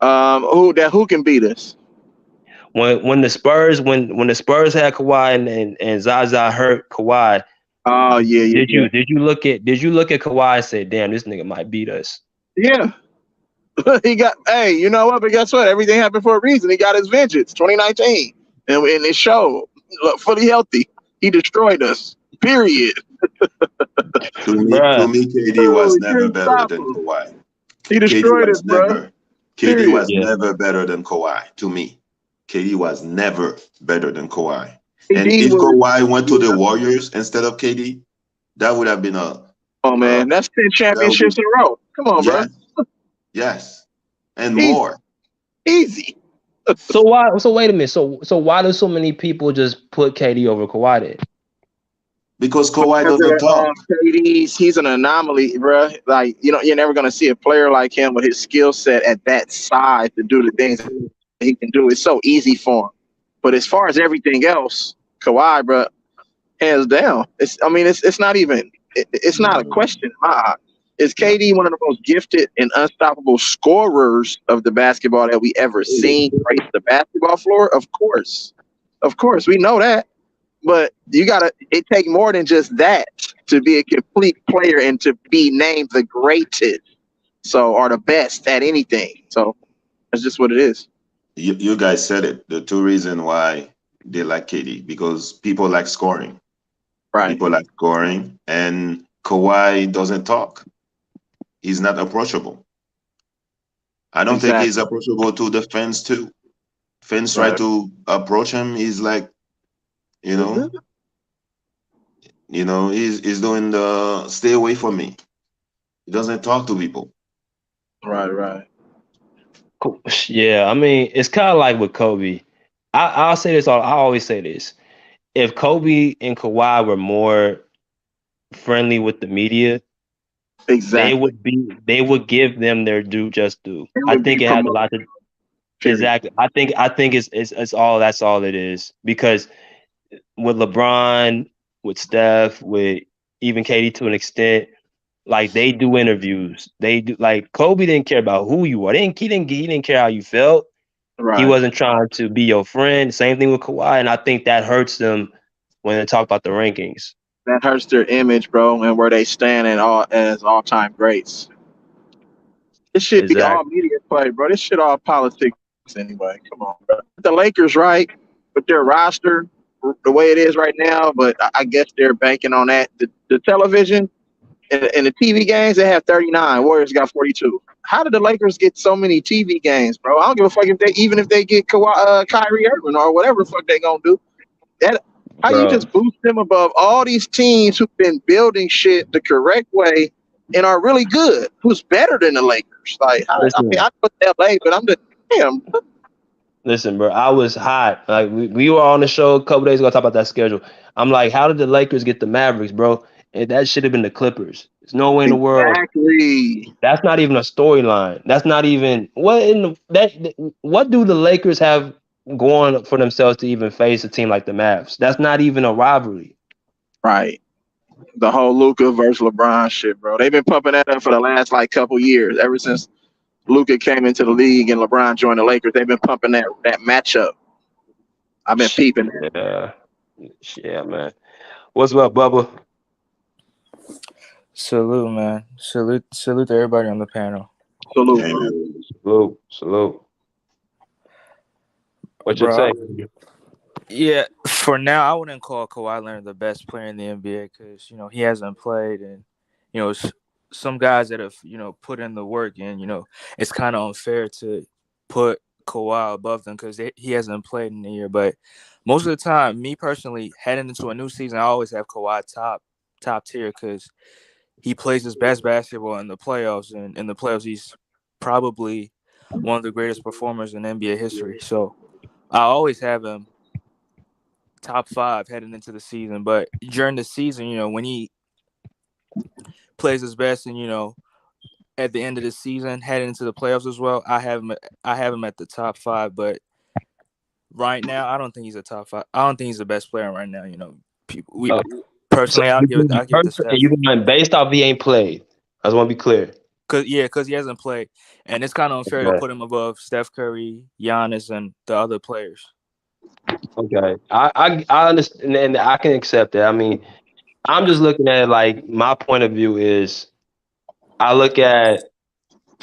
S6: Who can beat us?
S3: When the Spurs had Kawhi and Zaza hurt Kawhi.
S6: Oh yeah.
S3: Did you look at Kawhi and say, damn, this nigga might beat us?
S6: Yeah. Hey, you know what? But guess what? Everything happened for a reason. He got his vengeance. 2019, and it showed. Look, fully healthy. He destroyed us. Period.
S7: to me, KD was never better than Kawhi.
S6: He destroyed us, bro.
S7: KD was never better than Kawhi. To me, KD was never better than Kawhi. And if Kawhi went to the Warriors instead of KD, that would have been
S6: oh man, that's 10 championships in a row. Come on, bro.
S7: Yes, and more.
S6: Easy.
S3: So wait a minute. So why do so many people just put KD over Kawhi then?
S7: Because Kawhi doesn't talk.
S6: He's an anomaly, bro. Like, you're never gonna see a player like him with his skill set at that size to do the things that he can do. It's so easy for him. But as far as everything else, Kawhi, bro, hands down. It's not even it's not a question. Is KD one of the most gifted and unstoppable scorers of the basketball that we ever seen grace the basketball floor? Of course, we know that. But it take more than just that to be a complete player and to be named the greatest, or the best at anything. So that's just what it is.
S7: You guys said it. The two reasons why they like KD, because people like scoring.
S6: Right.
S7: People like scoring, and Kawhi doesn't talk. He's not approachable. I don't think he's approachable to the fans too. Fans try to approach him. He's like, he's doing the stay away from me. He doesn't talk to people.
S6: Right.
S3: Yeah, I mean, it's kind of like with Kobe. I'll say this. I always say this. If Kobe and Kawhi were more friendly with the media, they would give them their due. I think it has a lot to. Exactly. I think it's all. That's all it is. Because with LeBron, with Steph, with even KD to an extent, like they do interviews. They do, like Kobe didn't care about who you are. He didn't care how you felt.
S6: Right.
S3: He wasn't trying to be your friend. Same thing with Kawhi, and I think that hurts them when they talk about the rankings.
S6: That hurts their image, bro, and where they stand as all-time greats. This shit be all media play, bro. This shit all politics anyway. Come on, bro. The Lakers, right, with their roster the way it is right now, but I guess they're banking on that. The television and the TV games, they have 39. Warriors got 42. How did the Lakers get so many TV games, bro? I don't give a fuck if they get Kyrie Irving or whatever the fuck they gonna do. You just boost them above all these teams who've been building shit the correct way and are really good? Who's better than the Lakers? Like, I put LA, but I'm just damn.
S3: Listen, bro, I was hot. Like we were on the show a couple days ago talking about that schedule. I'm like, how did the Lakers get the Mavericks, bro? And that should have been the Clippers. There's no way in the world.
S6: Exactly.
S3: That's not even a storyline. That's not even what do the Lakers have going for themselves to even face a team like the Mavs? That's not even a rivalry.
S6: Right. The whole Luka versus LeBron shit, bro. They've been pumping that up for the last couple years. Ever since Luka came into the league and LeBron joined the Lakers, they've been pumping that matchup. I've been peeping it.
S3: Yeah, man. What's up, Bubba?
S8: Salute, man. Salute to everybody on the panel.
S3: Salute. What you say?
S8: Yeah, for now, I wouldn't call Kawhi Leonard the best player in the NBA because, he hasn't played. And, some guys that have, put in the work. And, it's kind of unfair to put Kawhi above them because he hasn't played in a year. But most of the time, me personally, heading into a new season, I always have Kawhi top tier because he plays his best basketball in the playoffs. And in the playoffs, he's probably one of the greatest performers in NBA history. So I always have him top 5 heading into the season. But during the season, when he plays his best and, at the end of the season, heading into the playoffs as well, I have him at the top 5. But right now, I don't think he's a top 5. I don't think he's the best player right now. Personally, I'll give the Steph.
S3: You went based off he ain't played. I just want to be clear.
S8: Because he hasn't played, and it's kind of unfair to put him above Steph Curry, Giannis, and the other players.
S3: Okay, I understand, and I can accept that. I mean, I'm just looking at it like my point of view is, I look at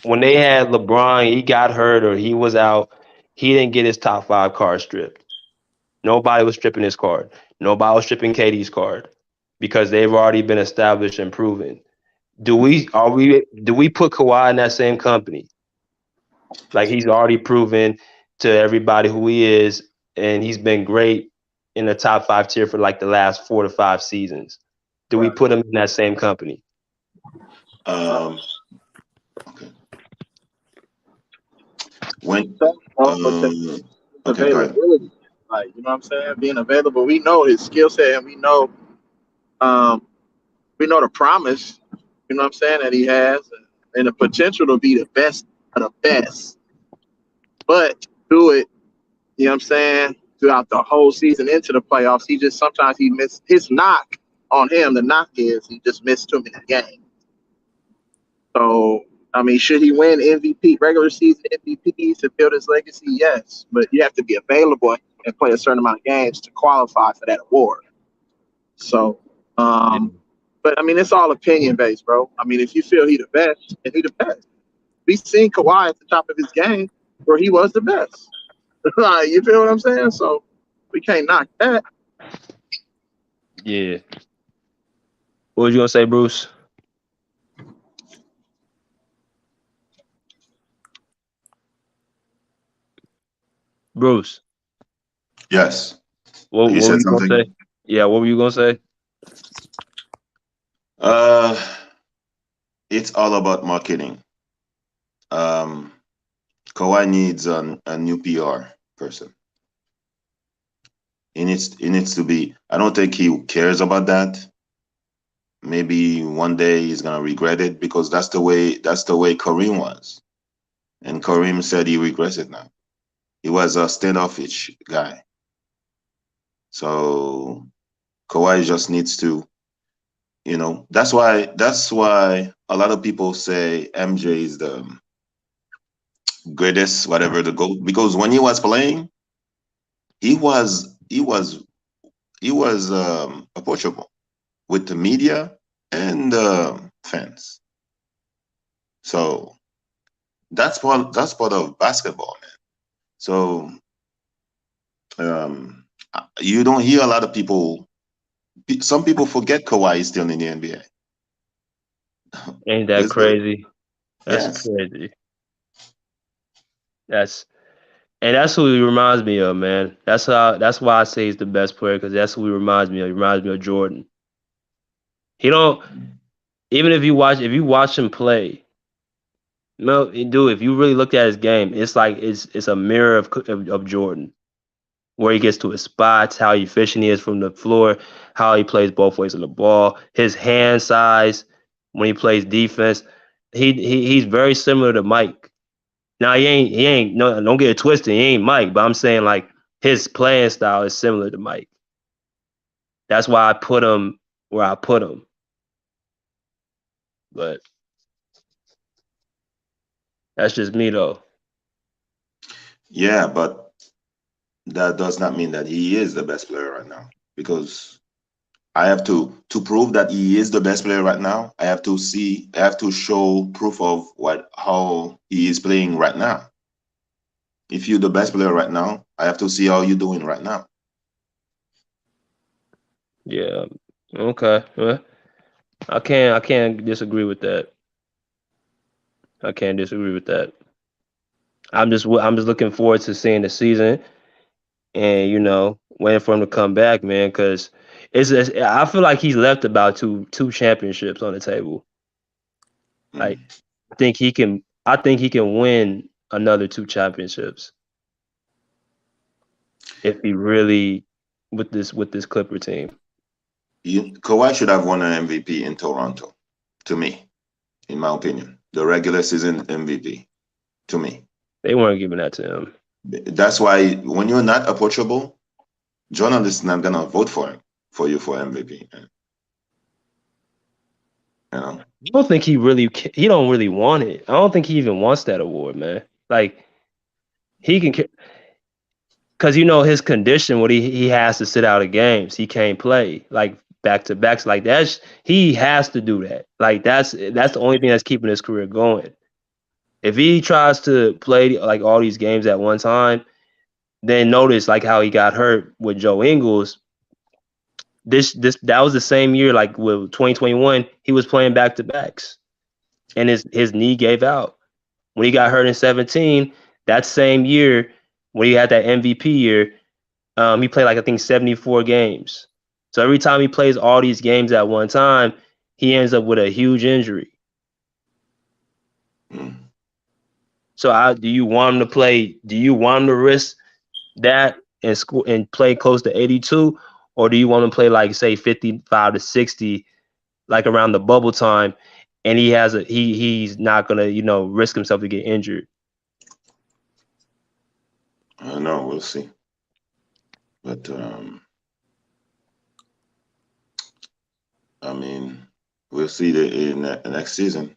S3: when they had LeBron, he got hurt or he was out, he didn't get his top 5 card stripped. Nobody was stripping his card. Nobody was stripping KD's card because they've already been established and proven. Do we put Kawhi in that same company? Like, he's already proven to everybody who he is, and he's been great in the top 5 tier for like the last 4 to 5 seasons. Do we put him in that same company?
S7: Okay.
S6: Availability, like, you know what I'm saying? Being available, we know his skill set, and we know the promise, you know what I'm saying, that he has, and the potential to be the best of the best. But do it, you know what I'm saying, throughout the whole season into the playoffs. He just sometimes he missed his knock on him. The knock is he just missed too many games. So I mean, should he win MVP, regular season MVP to build his legacy? Yes, but you have to be available and play a certain amount of games to qualify for that award. So, but I mean, it's all opinion based, bro. I mean, if you feel he the best, then he the best. We seen Kawhi at the top of his game where he was the best. Like, you feel what I'm saying? So we can't knock that.
S3: Yeah. What was you gonna say, Bruce? Bruce.
S7: Yes.
S3: What
S7: You
S3: were
S7: said
S3: you gonna
S7: something.
S3: say? Yeah, what were you gonna say?
S7: It's all about marketing. Kawhi needs a new PR person. It needs to be. I don't think he cares about that. Maybe one day he's gonna regret it because that's the way Kareem was, and Kareem said he regrets it now. He was a standoffish guy. So Kawhi just needs to, that's why a lot of people say MJ is the greatest, whatever the GOAT, because when he was playing, he was approachable with the media and fans. So that's part of basketball, man. So you don't hear a lot of people. Some people forget Kawhi is still in the NBA.
S3: Ain't that crazy? That's
S7: Yes.
S3: crazy. That's who he reminds me of, man. That's why I say he's the best player, because that's who he reminds me of. He reminds me of Jordan. He don't even if you watch him play. No, dude, if you really look at his game, it's like it's a mirror of Jordan, where he gets to his spots, how efficient he is from the floor, how he plays both ways of the ball, his hand size when he plays defense. He's very similar to Mike. Now he ain't no, don't get it twisted, he ain't Mike, but I'm saying like his playing style is similar to Mike. That's why I put him where I put him. But that's just me though.
S7: Yeah, but that does not mean that he is the best player right now, because I have to prove that he is the best player right now. I have to show proof of how he is playing right now. If you're the best player right now, I have to see how you're doing right now.
S3: Yeah. Okay. Well, I can't disagree with that. I can't disagree with that. I'm just looking forward to seeing the season, and waiting for him to come back, man. Because I feel like he's left about two championships on the table. Like I think he can win another 2 championships if he really with this Clipper team.
S7: Kawhi should have won an MVP in Toronto, to me, in my opinion. The regular season MVP, to me.
S3: They weren't giving that to him.
S7: That's why when you're not approachable, journalists not gonna vote for you for MVP.
S3: I don't think he don't really want it. I don't think he even wants that award, man. Like he can, because his condition, what he has to sit out of games. He can't play like back to backs like that. He has to do that. Like that's the only thing that's keeping his career going. If he tries to play like all these games at one time, then notice like how he got hurt with Joe Ingles. That was the same year, like with 2021, he was playing back to backs, and his knee gave out. When he got hurt in 2017, that same year when he had that MVP year, he played like I think 74 games. So every time he plays all these games at one time, he ends up with a huge injury. So do you want him to play? Do you want him to risk that and play close to 82, or do you want him to play like say 55 to 60, like around the bubble time, and he's not gonna risk himself to get injured?
S7: I don't know. We'll see. But I mean, we'll see in the next season.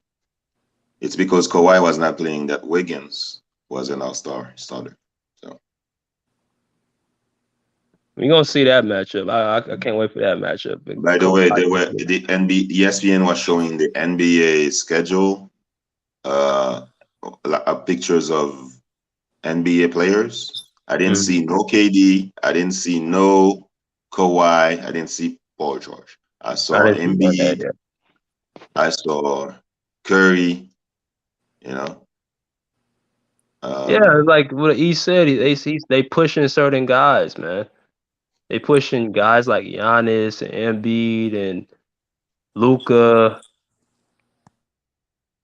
S7: It's because Kawhi was not playing that Wiggins was an all-star starter. So
S3: We're gonna see that matchup. I can't wait for that matchup.
S7: by the way, the ESPN was showing the NBA schedule, pictures of NBA players. I didn't see no KD. I didn't see no Kawhi. I didn't see Paul George. I saw Embiid. I saw Curry. You know.
S3: Yeah, like what he said, they pushing certain guys, man. They pushing guys like Giannis and Embiid and Luka.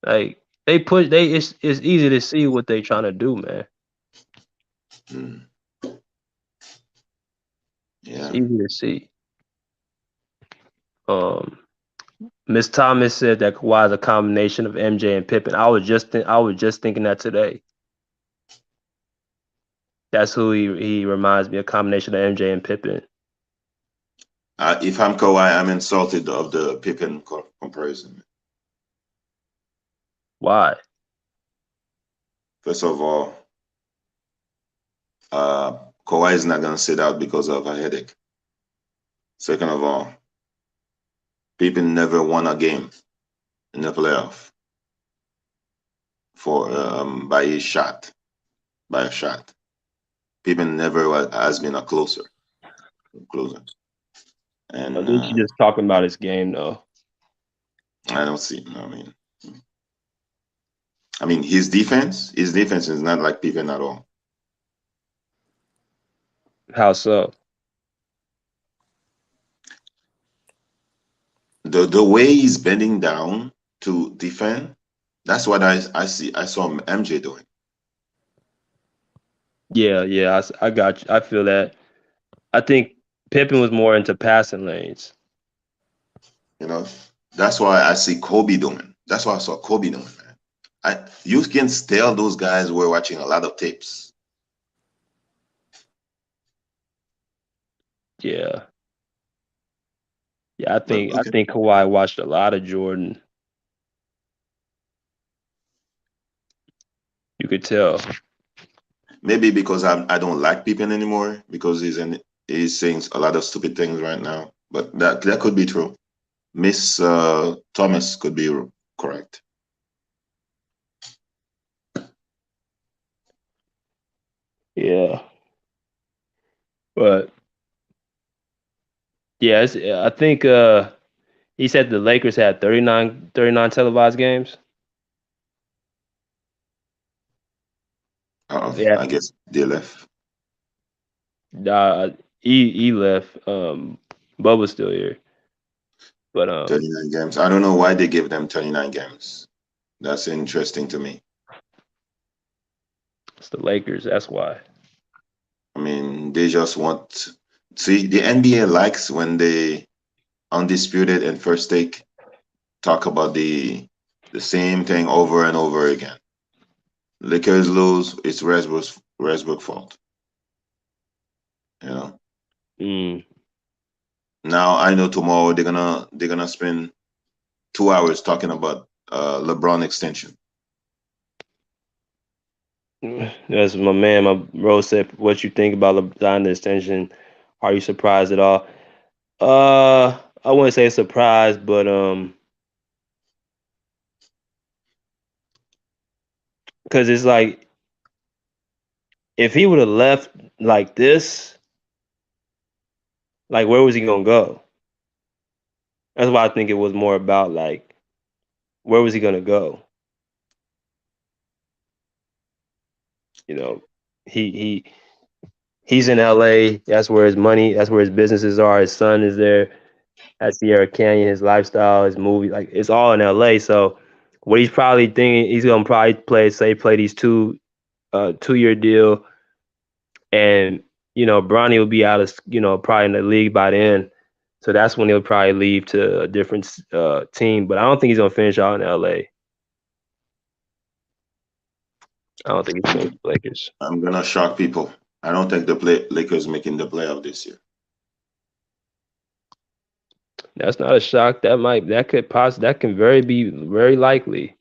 S3: Like it's easy to see what they trying to do, man.
S7: Yeah.
S3: It's easy to see. Miss Thomas said that Kawhi is a combination of MJ and Pippen. I was just thinking that today. That's who he reminds me, a combination of MJ and Pippen.
S7: If I'm Kawhi, I'm insulted of the Pippen comparison.
S3: Why?
S7: First of all, Kawhi is not gonna sit out because of a headache. Second of all, Pippen never won a game in the playoff for by a shot. Pippen never has been a closer. And
S3: I think he's just talking about his game, though.
S7: I don't see. I mean, his defense is not like Pippen at all.
S3: How so?
S7: The way he's bending down to defend, that's what I saw MJ doing.
S3: Yeah, I got you. I feel that. I think Pippen was more into passing lanes.
S7: You know, that's why I see Kobe doing. That's why I saw Kobe doing, man. You can tell those guys were watching a lot of tapes.
S3: Yeah. Yeah, I think Kawhi watched a lot of Jordan. You could tell.
S7: Maybe because I don't like Pippen anymore because he's saying a lot of stupid things right now. But that could be true. Miss Thomas could be correct.
S3: Yeah. But yeah, I think he said the Lakers had 39 televised games.
S7: Yeah. I guess they left.
S3: He left. Bubba's still here. But
S7: 39 games. I don't know why they give them 39 games. That's interesting to me.
S3: It's the Lakers. That's why.
S7: I mean, they just want. See, the NBA likes when they undisputed and first take talk about the same thing over and over again. Lakers lose, it's Westbrook's fault. You know. Now I know tomorrow they're gonna spend 2 hours talking about LeBron extension.
S3: That's my man. My Rose said, "What you think about LeBron extension? Are you surprised at all?" I wouldn't say surprised, but because it's like if he would have left like this, like where was he gonna go? That's why I think it was more about like where was he gonna go? You know, he's in LA. That's where his money. That's where his businesses are. His son is there at Sierra Canyon. His lifestyle, his movie, like it's all in LA. So what he's probably thinking, he's gonna probably play these 2-year deal, and Bronny will be out of probably in the league by then. So that's when he'll probably leave to a different team. But I don't think he's gonna finish out in LA. I don't think he's going to the Lakers.
S7: I'm gonna shock people. I don't think Lakers making the playoff this year.
S3: That's not a shock. That can be very likely.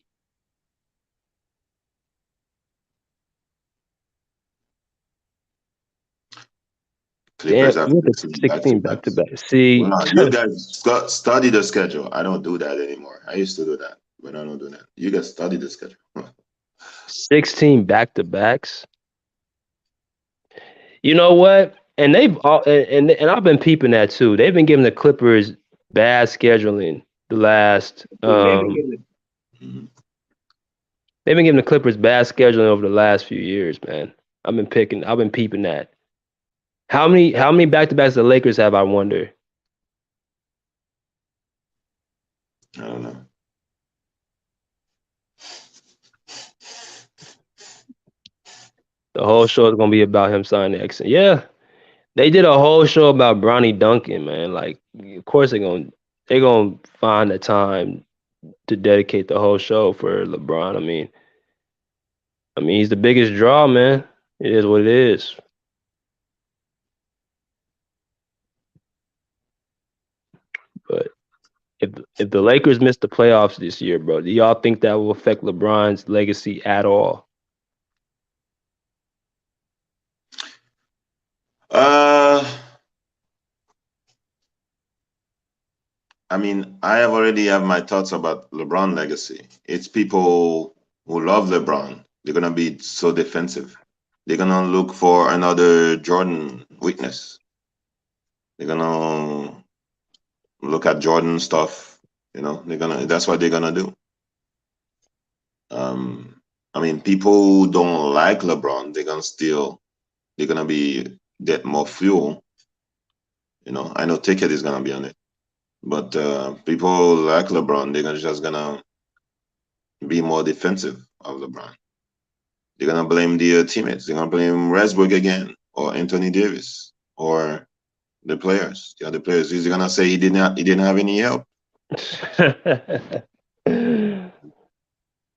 S7: Clippers
S3: Damn,
S7: have
S3: look at
S7: 16
S3: 16 back to
S7: back-to-backs.
S3: back. See,
S7: Well, you guys study the schedule. I don't do that anymore. I used to do that, but I don't do that. You guys study the schedule.
S3: 16 back to backs. You know what? And they've all and I've been peeping that too. They've been giving the Clippers bad scheduling the last.
S7: Mhm.
S3: They've been giving the Clippers bad scheduling over the last few years, man. I've been peeping that. How many back to backs the Lakers have? I wonder.
S7: I don't know.
S3: The whole show is gonna be about him signing X. Yeah, they did a whole show about Bronny Duncan, man. Like, of course they're gonna find the time to dedicate the whole show for LeBron. I mean, he's the biggest draw, man. It is what it is. But if the Lakers miss the playoffs this year, bro, do y'all think that will affect LeBron's legacy at all?
S7: I mean, I already have my thoughts about LeBron legacy. It's people who love LeBron. They're gonna be so defensive. They're gonna look for another Jordan weakness. They're gonna look at Jordan stuff. You know, that's what they're gonna do. I mean, people who don't like LeBron, they're gonna get more fuel. You know, I know Ticket is gonna be on it, but people like LeBron, just gonna be more defensive of LeBron. They're gonna blame the teammates. They're gonna blame Westbrook again, or Anthony Davis, or the players. The other players. He's gonna say he didn't have any help.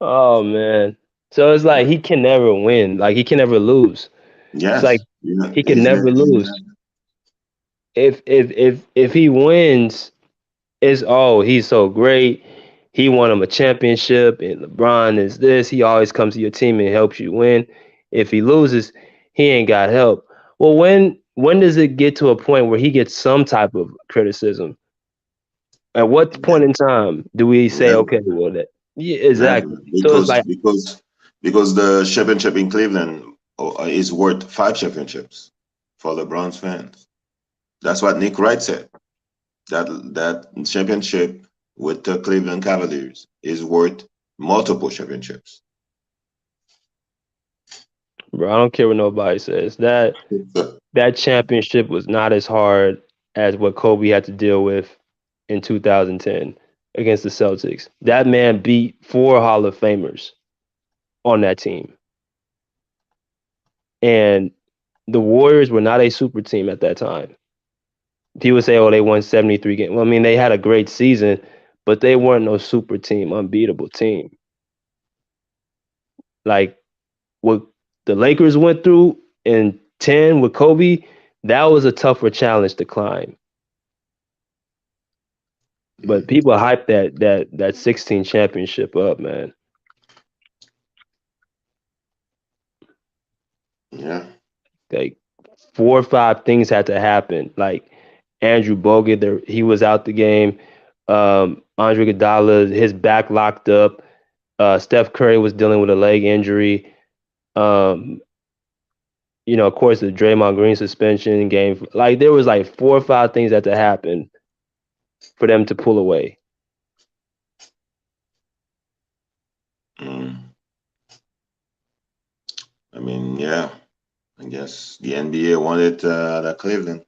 S3: Oh man. So it's like he can never win. Like he can never lose.
S7: Yes.
S3: It's like he can never lose. If he wins, it's he's so great. He won him a championship, and LeBron is this. He always comes to your team and helps you win. If he loses, he ain't got help. Well, when does it get to a point where he gets some type of criticism? At what point in time do we say, okay, well, exactly. So it's like
S7: because the championship in Cleveland is worth 5 championships for LeBron's fans. That's what Nick Wright said. That championship with the Cleveland Cavaliers is worth multiple championships.
S3: Bro, I don't care what nobody says. That championship was not as hard as what Kobe had to deal with in 2010 against the Celtics. That man beat 4 Hall of Famers on that team. And the Warriors were not a super team at that time. People say, they won 73 games. Well, I mean, they had a great season, but they weren't no super team, unbeatable team. Like what the Lakers went through in 10 with Kobe, that was a tougher challenge to climb. But people hype that 16 championship up, man.
S7: Yeah.
S3: Like 4 or 5 things had to happen. Like Andrew Bogut, he was out the game. Andre Iguodala, his back locked up. Steph Curry was dealing with a leg injury. Of course, the Draymond Green suspension game. Like there was like 4 or 5 things that had to happen for them to pull away.
S7: I mean, yeah. I guess the NBA wanted the Cleveland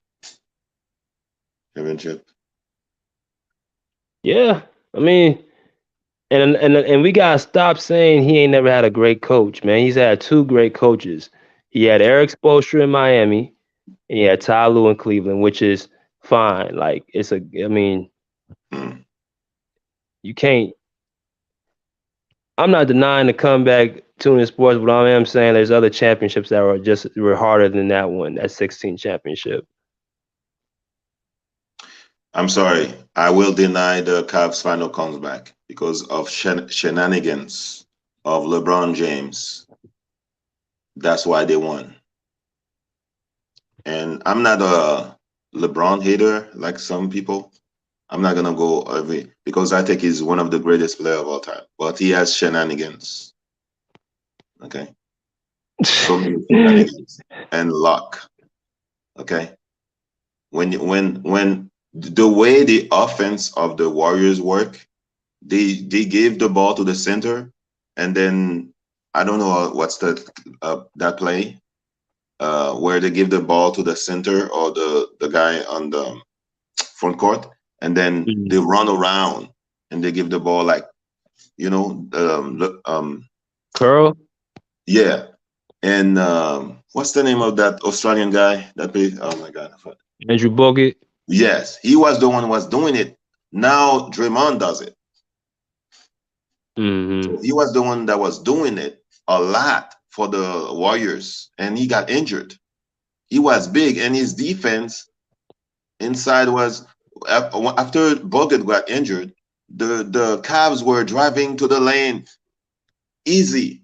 S7: championship.
S3: Yeah, I mean, and we gotta stop saying he ain't never had a great coach, man. He's had 2 great coaches. He had Eric Spoelstra in Miami, and he had Ty Lue in Cleveland, which is fine. Like you can't. I'm not denying the comeback tuning sports, but I am saying there's other championships that were harder than that one, that 16 championship.
S7: I'm sorry. I will deny the Cavs final comeback because of shenanigans of LeBron James. That's why they won. And I'm not a LeBron hater like some people. I'm not gonna go every because I think he's one of the greatest players of all time. But he has shenanigans. Okay. So many shenanigans and luck. Okay. When the way the offense of the Warriors work, they gave the ball to the center, and then I don't know what's that play where they give the ball to the center or the guy on the front court, and then they run around and they give the ball like
S3: Curl.
S7: Yeah, and what's the name of that Australian guy that played? Oh my God,
S3: Andrew Bogut.
S7: Yes, he was the one who was doing it. Now Draymond does it.
S3: Mm-hmm.
S7: So he was the one that was doing it a lot for the Warriors, and he got injured. He was big, and his defense inside was after Bogut got injured. The Cavs were driving to the lane easily.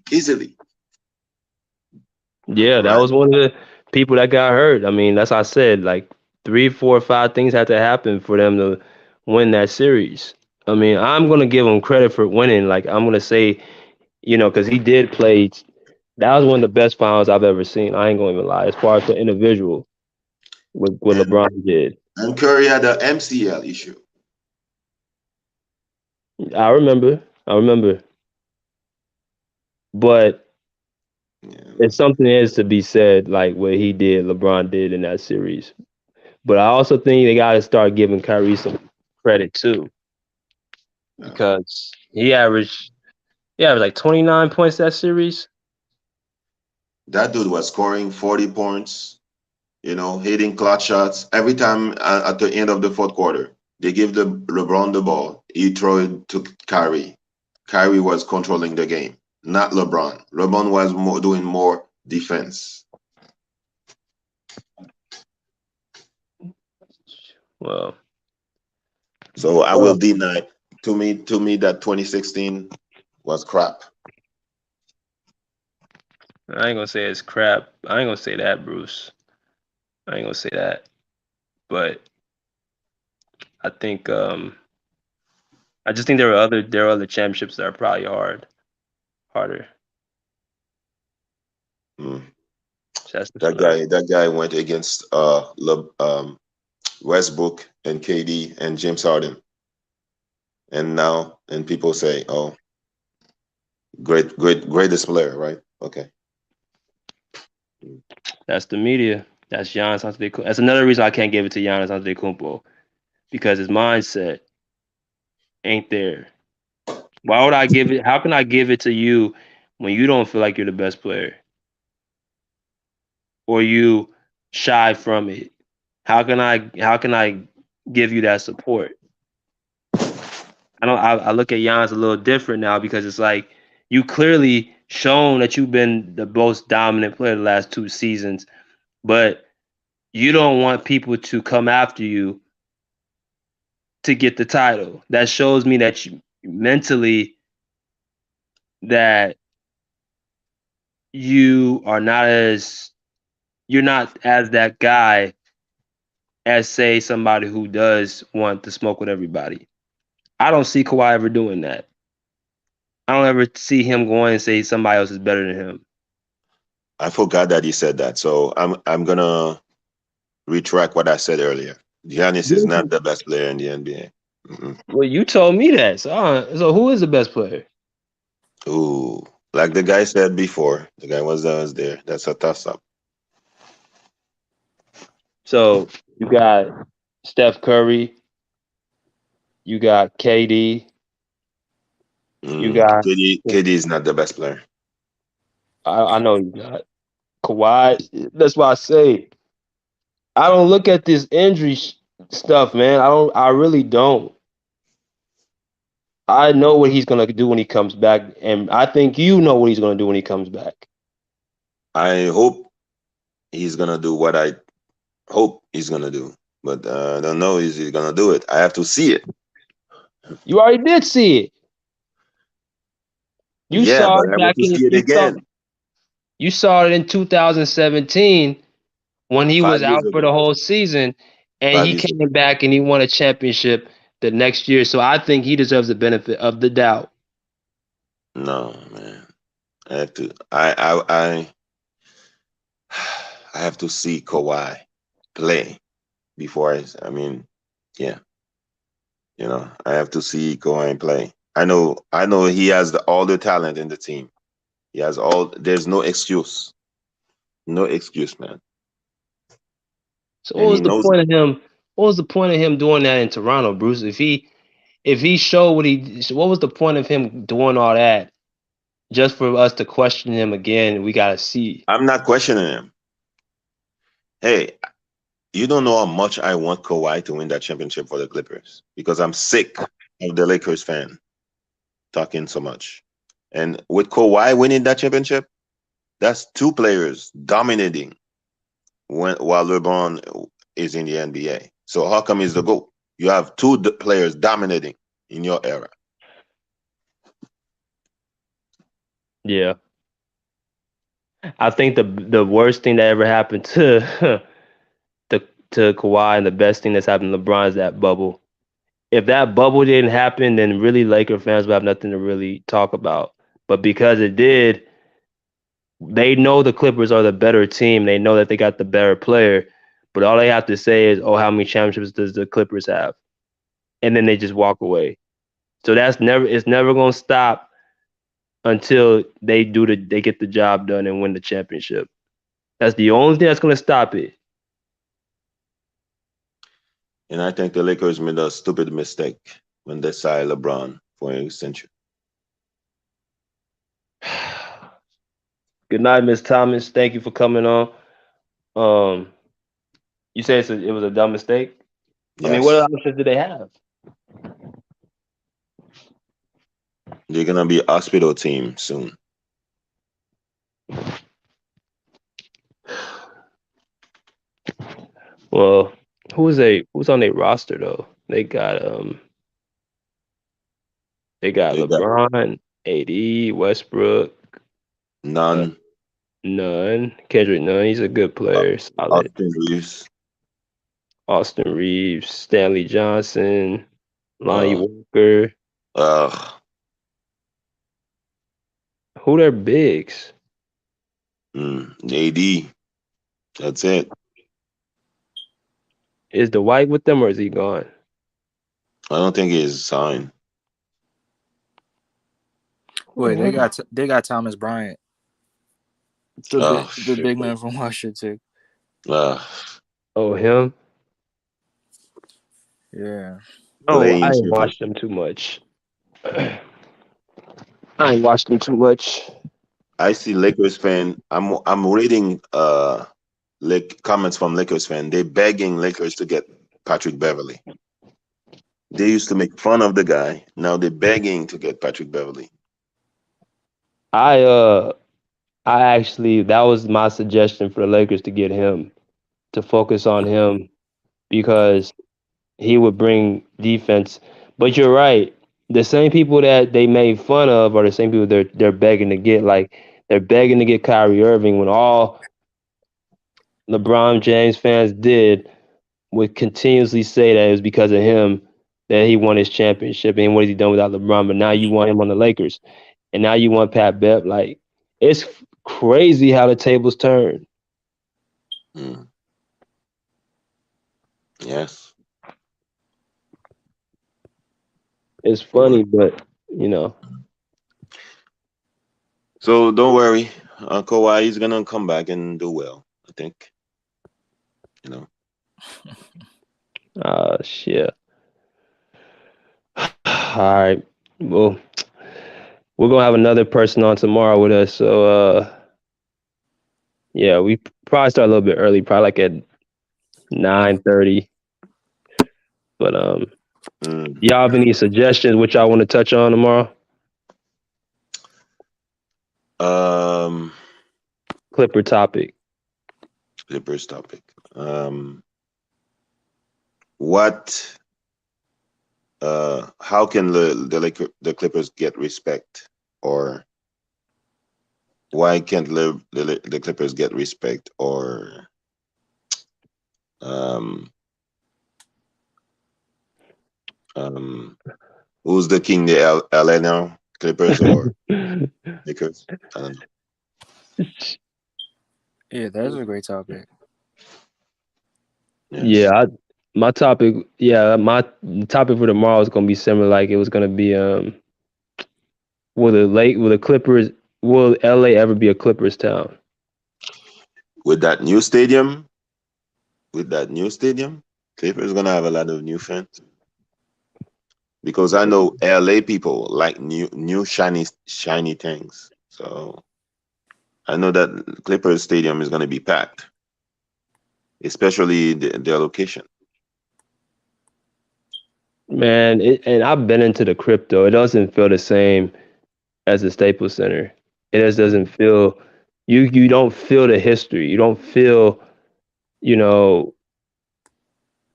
S3: Yeah, that was one of the people that got hurt. I mean, that's how I said, like 3, 4, 5 things had to happen for them to win that series. I mean, I'm gonna give him credit for winning. Like I'm gonna say, because he did play. That was one of the best finals I've ever seen. I ain't gonna even lie. As far as the individual, what LeBron did.
S7: And Curry had an MCL issue.
S3: I remember. But it's something is to be said, like what LeBron did in that series. But I also think they got to start giving Kyrie some credit too, because he averaged like 29 points that series.
S7: That dude was scoring 40 points, hitting clutch shots every time at the end of the fourth quarter. They give LeBron the ball. He throw it to Kyrie. Kyrie was controlling the game, not LeBron. LeBron was doing more defense.
S3: Well,
S7: so I will deny. To me, that 2016 was crap.
S3: I ain't gonna say it's crap. I ain't gonna say that, Bruce. I ain't gonna say that. But I think I just think there are other championships that are probably harder.
S7: That guy went against Westbrook and KD and James Harden, and people say, "Oh, greatest player," right? Okay.
S3: That's the media. That's Giannis Antetokumpo. That's another reason I can't give it to Giannis Antetokumpo, because his mindset ain't there. Why would I give it? How can I give it to you when you don't feel like you're the best player, or you shy from it? How can I give you that support? I look at Giannis a little different now, because it's like you clearly shown that you've been the most dominant player the last 2 seasons, but you don't want people to come after you to get the title. That shows me that you mentally that you're not as that guy as, say, somebody who does want to smoke with everybody. I don't see Kawhi ever doing that. I don't ever see him going and say somebody else is better than him.
S7: I forgot that he said that, so I'm gonna retract what I said earlier. Giannis is not the best player in the NBA.
S3: Well, you told me that. So who is the best player?
S7: Ooh, like the guy said before, the guy was there. That's a toss-up.
S3: So you got Steph Curry. You got KD. You got
S7: KD is not the best player.
S3: I know he's not. Kawhi. That's why I say I don't look at this injury stuff, man. I really don't. I know what he's gonna do when he comes back, and I think you know what he's gonna do when he comes back.
S7: I hope he's gonna do what I hope he's gonna do, but I don't know if he's gonna do it. I have to see it.
S3: You already did see it. You
S7: Yeah,
S3: saw
S7: but
S3: it
S7: I want
S3: back
S7: to
S3: in
S7: see it again.
S3: you saw it in 2017 when he was
S7: 5 years
S3: out for the
S7: ago.
S3: whole season, and he
S7: 5 years
S3: came
S7: ago.
S3: back and he won a championship the next year. So I think he deserves the benefit of the doubt.
S7: No, man. I have to. I I have to see Kawhi play before I mean, yeah. I have to see Kawhi play. I know he has all the talent in the team. He has all. There's no excuse. No excuse, man.
S3: So what
S7: And he
S3: was the
S7: knows
S3: point
S7: it.
S3: of him? What was the point of him doing that in Toronto, Bruce? If he showed what was the point of him doing all that just for us to question him again? We gotta see.
S7: I'm not questioning him. Hey, you don't know how much I want Kawhi to win that championship for the Clippers because I'm sick of the Lakers fan talking so much. And with Kawhi winning that championship, that's two players dominating while LeBron is in the NBA. So how come he's the GOAT? You have two players dominating in your era.
S3: Yeah. I think the worst thing that ever happened to to Kawhi and the best thing that's happened to LeBron is that bubble. If that bubble didn't happen, then really Laker fans would have nothing to really talk about. But because it did, they know the Clippers are the better team. They know that they got the better player. But all they have to say is, "Oh, how many championships does the Clippers have?" And then they just walk away. So it's never gonna stop until they get the job done and win the championship. That's the only thing that's gonna stop it.
S7: And I think the Lakers made a stupid mistake when they signed LeBron for an extension.
S3: Good night, Miss Thomas. Thank you for coming on. Um, you said it was a dumb mistake. I mean, what
S7: Yes.
S3: options do they have?
S7: They're gonna be a hospital team soon.
S3: Well, who's on their roster though? They got
S7: They got
S3: LeBron, AD, Westbrook, uh,
S7: Nunn,
S3: Nunn, Kendrick Nunn. He's a good player, solid.
S7: Austin Reeves,
S3: Austin Reeves, Stanley Johnson, Lonnie
S7: uh,
S3: Walker.
S7: uh,
S3: Who their bigs?
S7: AD. That's it.
S3: Is the White with them or is he gone?
S7: I don't think he's signed.
S8: Wait, they got Thomas Bryant, the big man from Washington.
S3: Oh, him?
S8: Yeah.
S3: Oh, I
S7: Playing
S3: ain't watched him too much. I ain't watched him too much.
S7: I see Lakers fan. I'm reading comments from Lakers fan. They begging Lakers to get Patrick Beverly. They used to make fun of the guy. Now they're begging to get Patrick Beverly.
S3: I actually that was my suggestion for the Lakers to get him, to focus on him because he would bring defense. But you're right. The same people that they made fun of are the same people they're begging to get. Like they're begging to get Kyrie Irving when all LeBron James fans did would continuously say that it was because of him that he won his championship and what has he done without LeBron. But now you want him on the Lakers, and now you want Pat Bev. Like it's crazy how the tables turn.
S7: Yes.
S3: It's funny, but you know.
S7: So don't worry, Kawhi is gonna come back and do well. I think.
S3: Shit. All right. Well, we're gonna have another person on tomorrow with us. So yeah, we probably start a little bit early, probably like at 9:30. But Y'all have any suggestions which y'all want to touch on tomorrow? Clipper topic.
S7: Clippers topic. How can the Clippers get respect, or why can't the Clippers get respect, or who's the king? The LA now, Clippers or Lakers? I don't know.
S8: Yeah, that's a great topic.
S7: Yes.
S3: My topic for tomorrow is gonna be similar. Like it was gonna be will the Clippers, will LA ever be a Clippers town?
S7: With that new stadium, Clippers gonna have a lot of new fans. Because I know LA people like new shiny things. So I know that Clippers Stadium is gonna be packed. Especially their location.
S3: Man, and I've been into the crypto. It doesn't feel the same as the Staples Center. It just doesn't feel. You don't feel the history. You don't feel,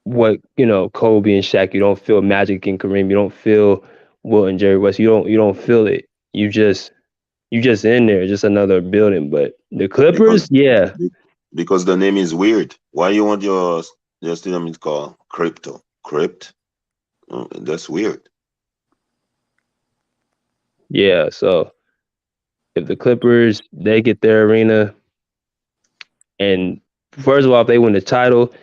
S3: what Kobe and Shaq. You don't feel Magic and Kareem. You don't feel Wilt and Jerry West. You don't feel it. You just in there, just another building. But the Clippers,
S7: because the name is weird. Why you want your stadium is called Crypto? Crypt? Oh, that's weird.
S3: Yeah, so if the Clippers, they get their arena, and first of all, if they win the title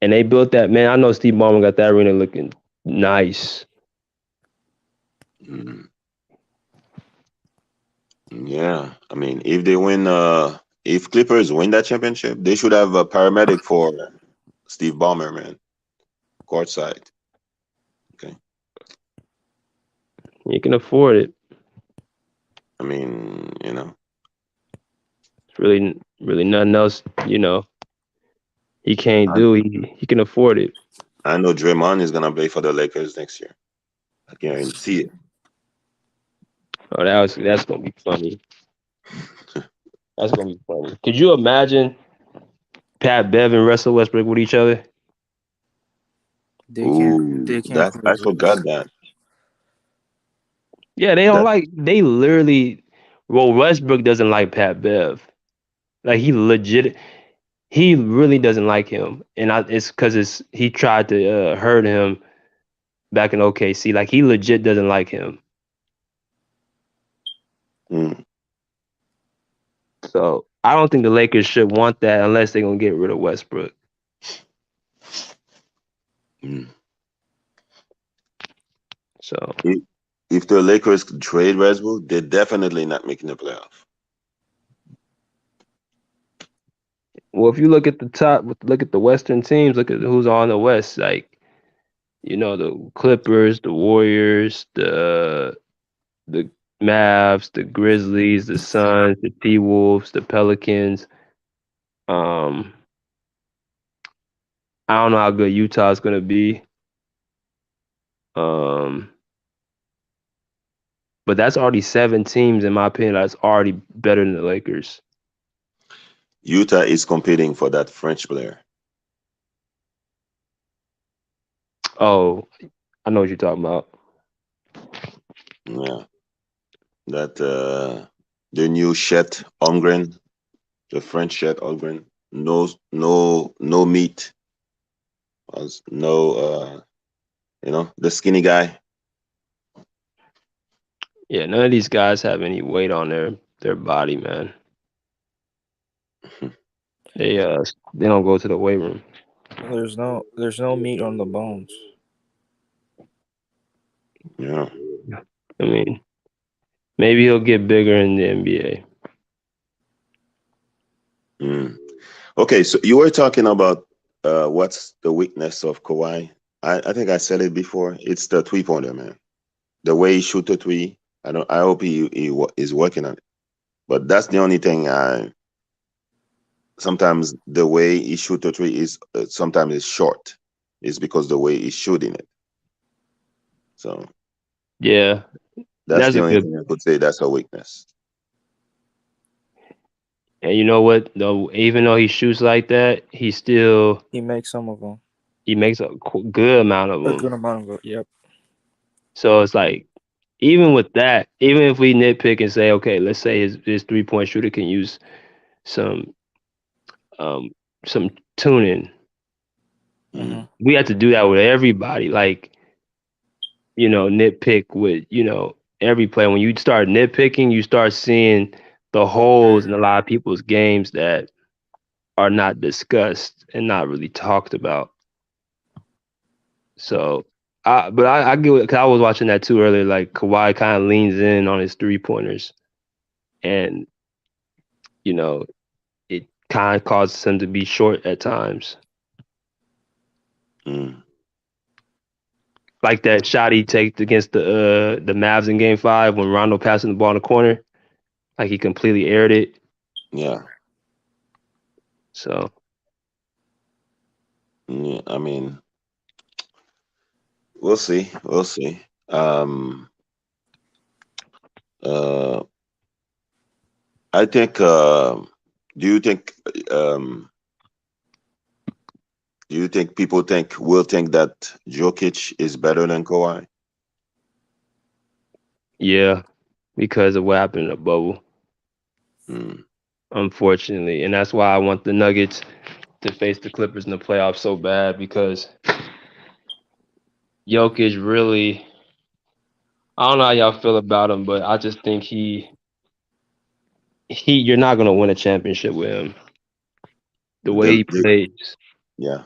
S3: and they built that, man, I know Steve Ballmer got that arena looking nice.
S7: Yeah, I mean, if they win, if Clippers win that championship, they should have a paramedic for Steve Ballmer, man, courtside. Okay,
S3: you can afford it.
S7: I mean,
S3: it's really nothing else. He can't do. He can afford it.
S7: I know Draymond is gonna play for the Lakers next year. I guarantee it.
S3: Oh, that's gonna be funny. That's gonna be funny. Could you imagine Pat Bev and Russell Westbrook with each other?
S8: They can't.
S7: I forgot that.
S3: Yeah, they don't like. They literally. Well, Westbrook doesn't like Pat Bev. Like he really doesn't like him, and it's because he tried to hurt him back in OKC. Like he legit doesn't like him. So I don't think the Lakers should want that unless they're gonna get rid of Westbrook. So
S7: if the Lakers trade Westbrook, they're definitely not making the playoff.
S3: Well, if you look at the top, look at the Western teams, look at who's on the West. Like, the Clippers, the Warriors, the Mavs, the Grizzlies, the Suns, the T-Wolves, the Pelicans. I don't know how good Utah's gonna be. But that's already 7 teams, in my opinion, that's already better than the Lakers.
S7: Utah is competing for that French player.
S3: Oh, I know what you're talking about.
S7: Yeah. That the new Chet Holmgren, the French Chet Holmgren, no meat, no the skinny guy.
S3: Yeah, none of these guys have any weight on their body, man. They don't go to the weight room.
S8: There's no meat on the bones.
S7: Yeah.
S3: I mean, maybe he'll get bigger in the NBA.
S7: Okay, so you were talking about what's the weakness of Kawhi. I think I said it before. It's the 3-pointer, man. The way he shoot the 3. I hope he is working on it. But that's the only thing. Sometimes the way he shoot the 3 is sometimes it's short. It's because the way he's shooting it. So
S3: Yeah,
S7: that's
S3: that's
S7: the
S3: a
S7: only
S3: good.
S7: thing I could say that's a weakness.
S3: And you know what? Though, even though he shoots like that, he
S8: makes some of them.
S3: He makes a good amount of
S8: A
S3: them.
S8: good amount of it. Yep.
S3: So it's like, even with that, even if we nitpick and say, okay, let's say his 3-point shooter can use some um some tuning.
S8: Mm-hmm.
S3: We have to do that with everybody. Like, nitpick with, every play. When you start nitpicking, you start seeing the holes in a lot of people's games that are not discussed and not really talked about. So, I get it, 'cause I was watching that too earlier. Like, Kawhi kind of leans in on his 3-pointers, and it kind of causes him to be short at times. Like that shot he takes against the Mavs in Game 5 when Rondo passing the ball in the corner, like he completely aired it.
S7: Yeah.
S3: So
S7: Yeah, I mean, we'll see. We'll see. I think. Do you think? Do you think people will think that Jokic is better than Kawhi?
S3: yeah, because of what happened in the bubble, unfortunately, and that's why I want the Nuggets to face the Clippers in the playoffs so bad, because Jokic really, I don't know how y'all feel about him, but I just think you're not gonna win a championship with him. The way he plays.
S7: Yeah.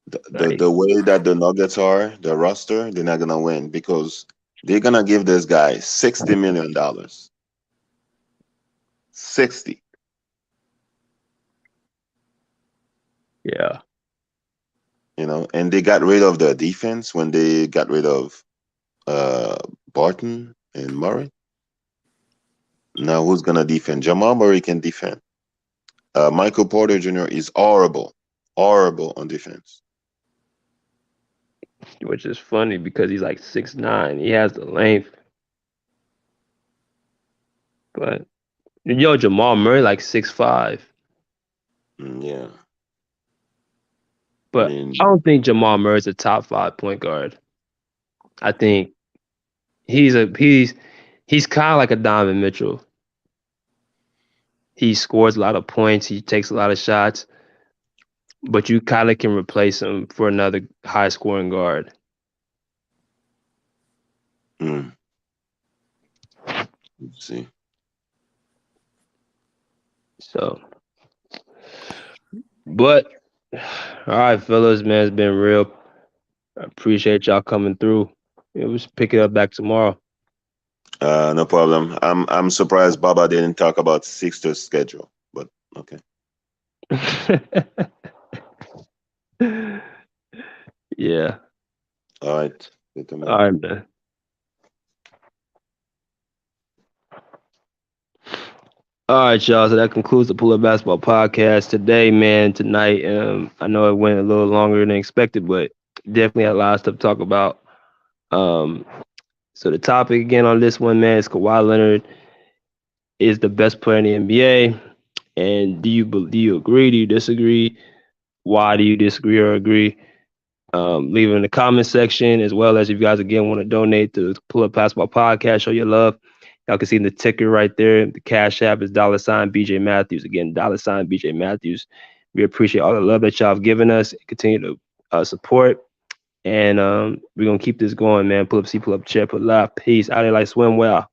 S7: The way that the Nuggets are, the roster, they're not gonna win because they're gonna give this guy $60 million. 60.
S3: Yeah.
S7: And they got rid of the defense when they got rid of Barton and Murray. Now who's gonna defend? Jamal Murray can defend. Michael Porter Jr. is horrible on defense.
S3: Which is funny because he's like 6'9". He has the length. But Jamal Murray like 6'5".
S7: Yeah.
S3: But I don't think Jamal Murray's a top 5 point guard. I think he's kind of like a Donovan Mitchell. He scores a lot of points. He takes a lot of shots. But you kind of can replace him for another high scoring guard.
S7: Let's see.
S3: So, but all right, fellas, man, it's been real. I appreciate y'all coming through. We'll pick it up back tomorrow.
S7: No problem. I'm surprised Baba didn't talk about Sixers schedule, but okay.
S3: Yeah.
S7: All right.
S3: All right, man. All right, y'all. So that concludes the Pull Up Basketball podcast today, man. Tonight, I know it went a little longer than expected, but definitely had a lot of stuff to talk about. So the topic again on this one, man, is Kawhi Leonard is the best player in the NBA. And do you agree? Do you disagree? Why do you disagree or agree? Leave it in the comment section, as well as if you guys again want to donate to the Pull Up Basketball podcast, show your love. Y'all can see the ticker right there. The Cash App is $BJ Matthews. Again, $BJ Matthews. We appreciate all the love that y'all have given us. Continue to support. And we're going to keep this going, man. Pull up, pull up, chair, pull up. Peace. Out there like swim well.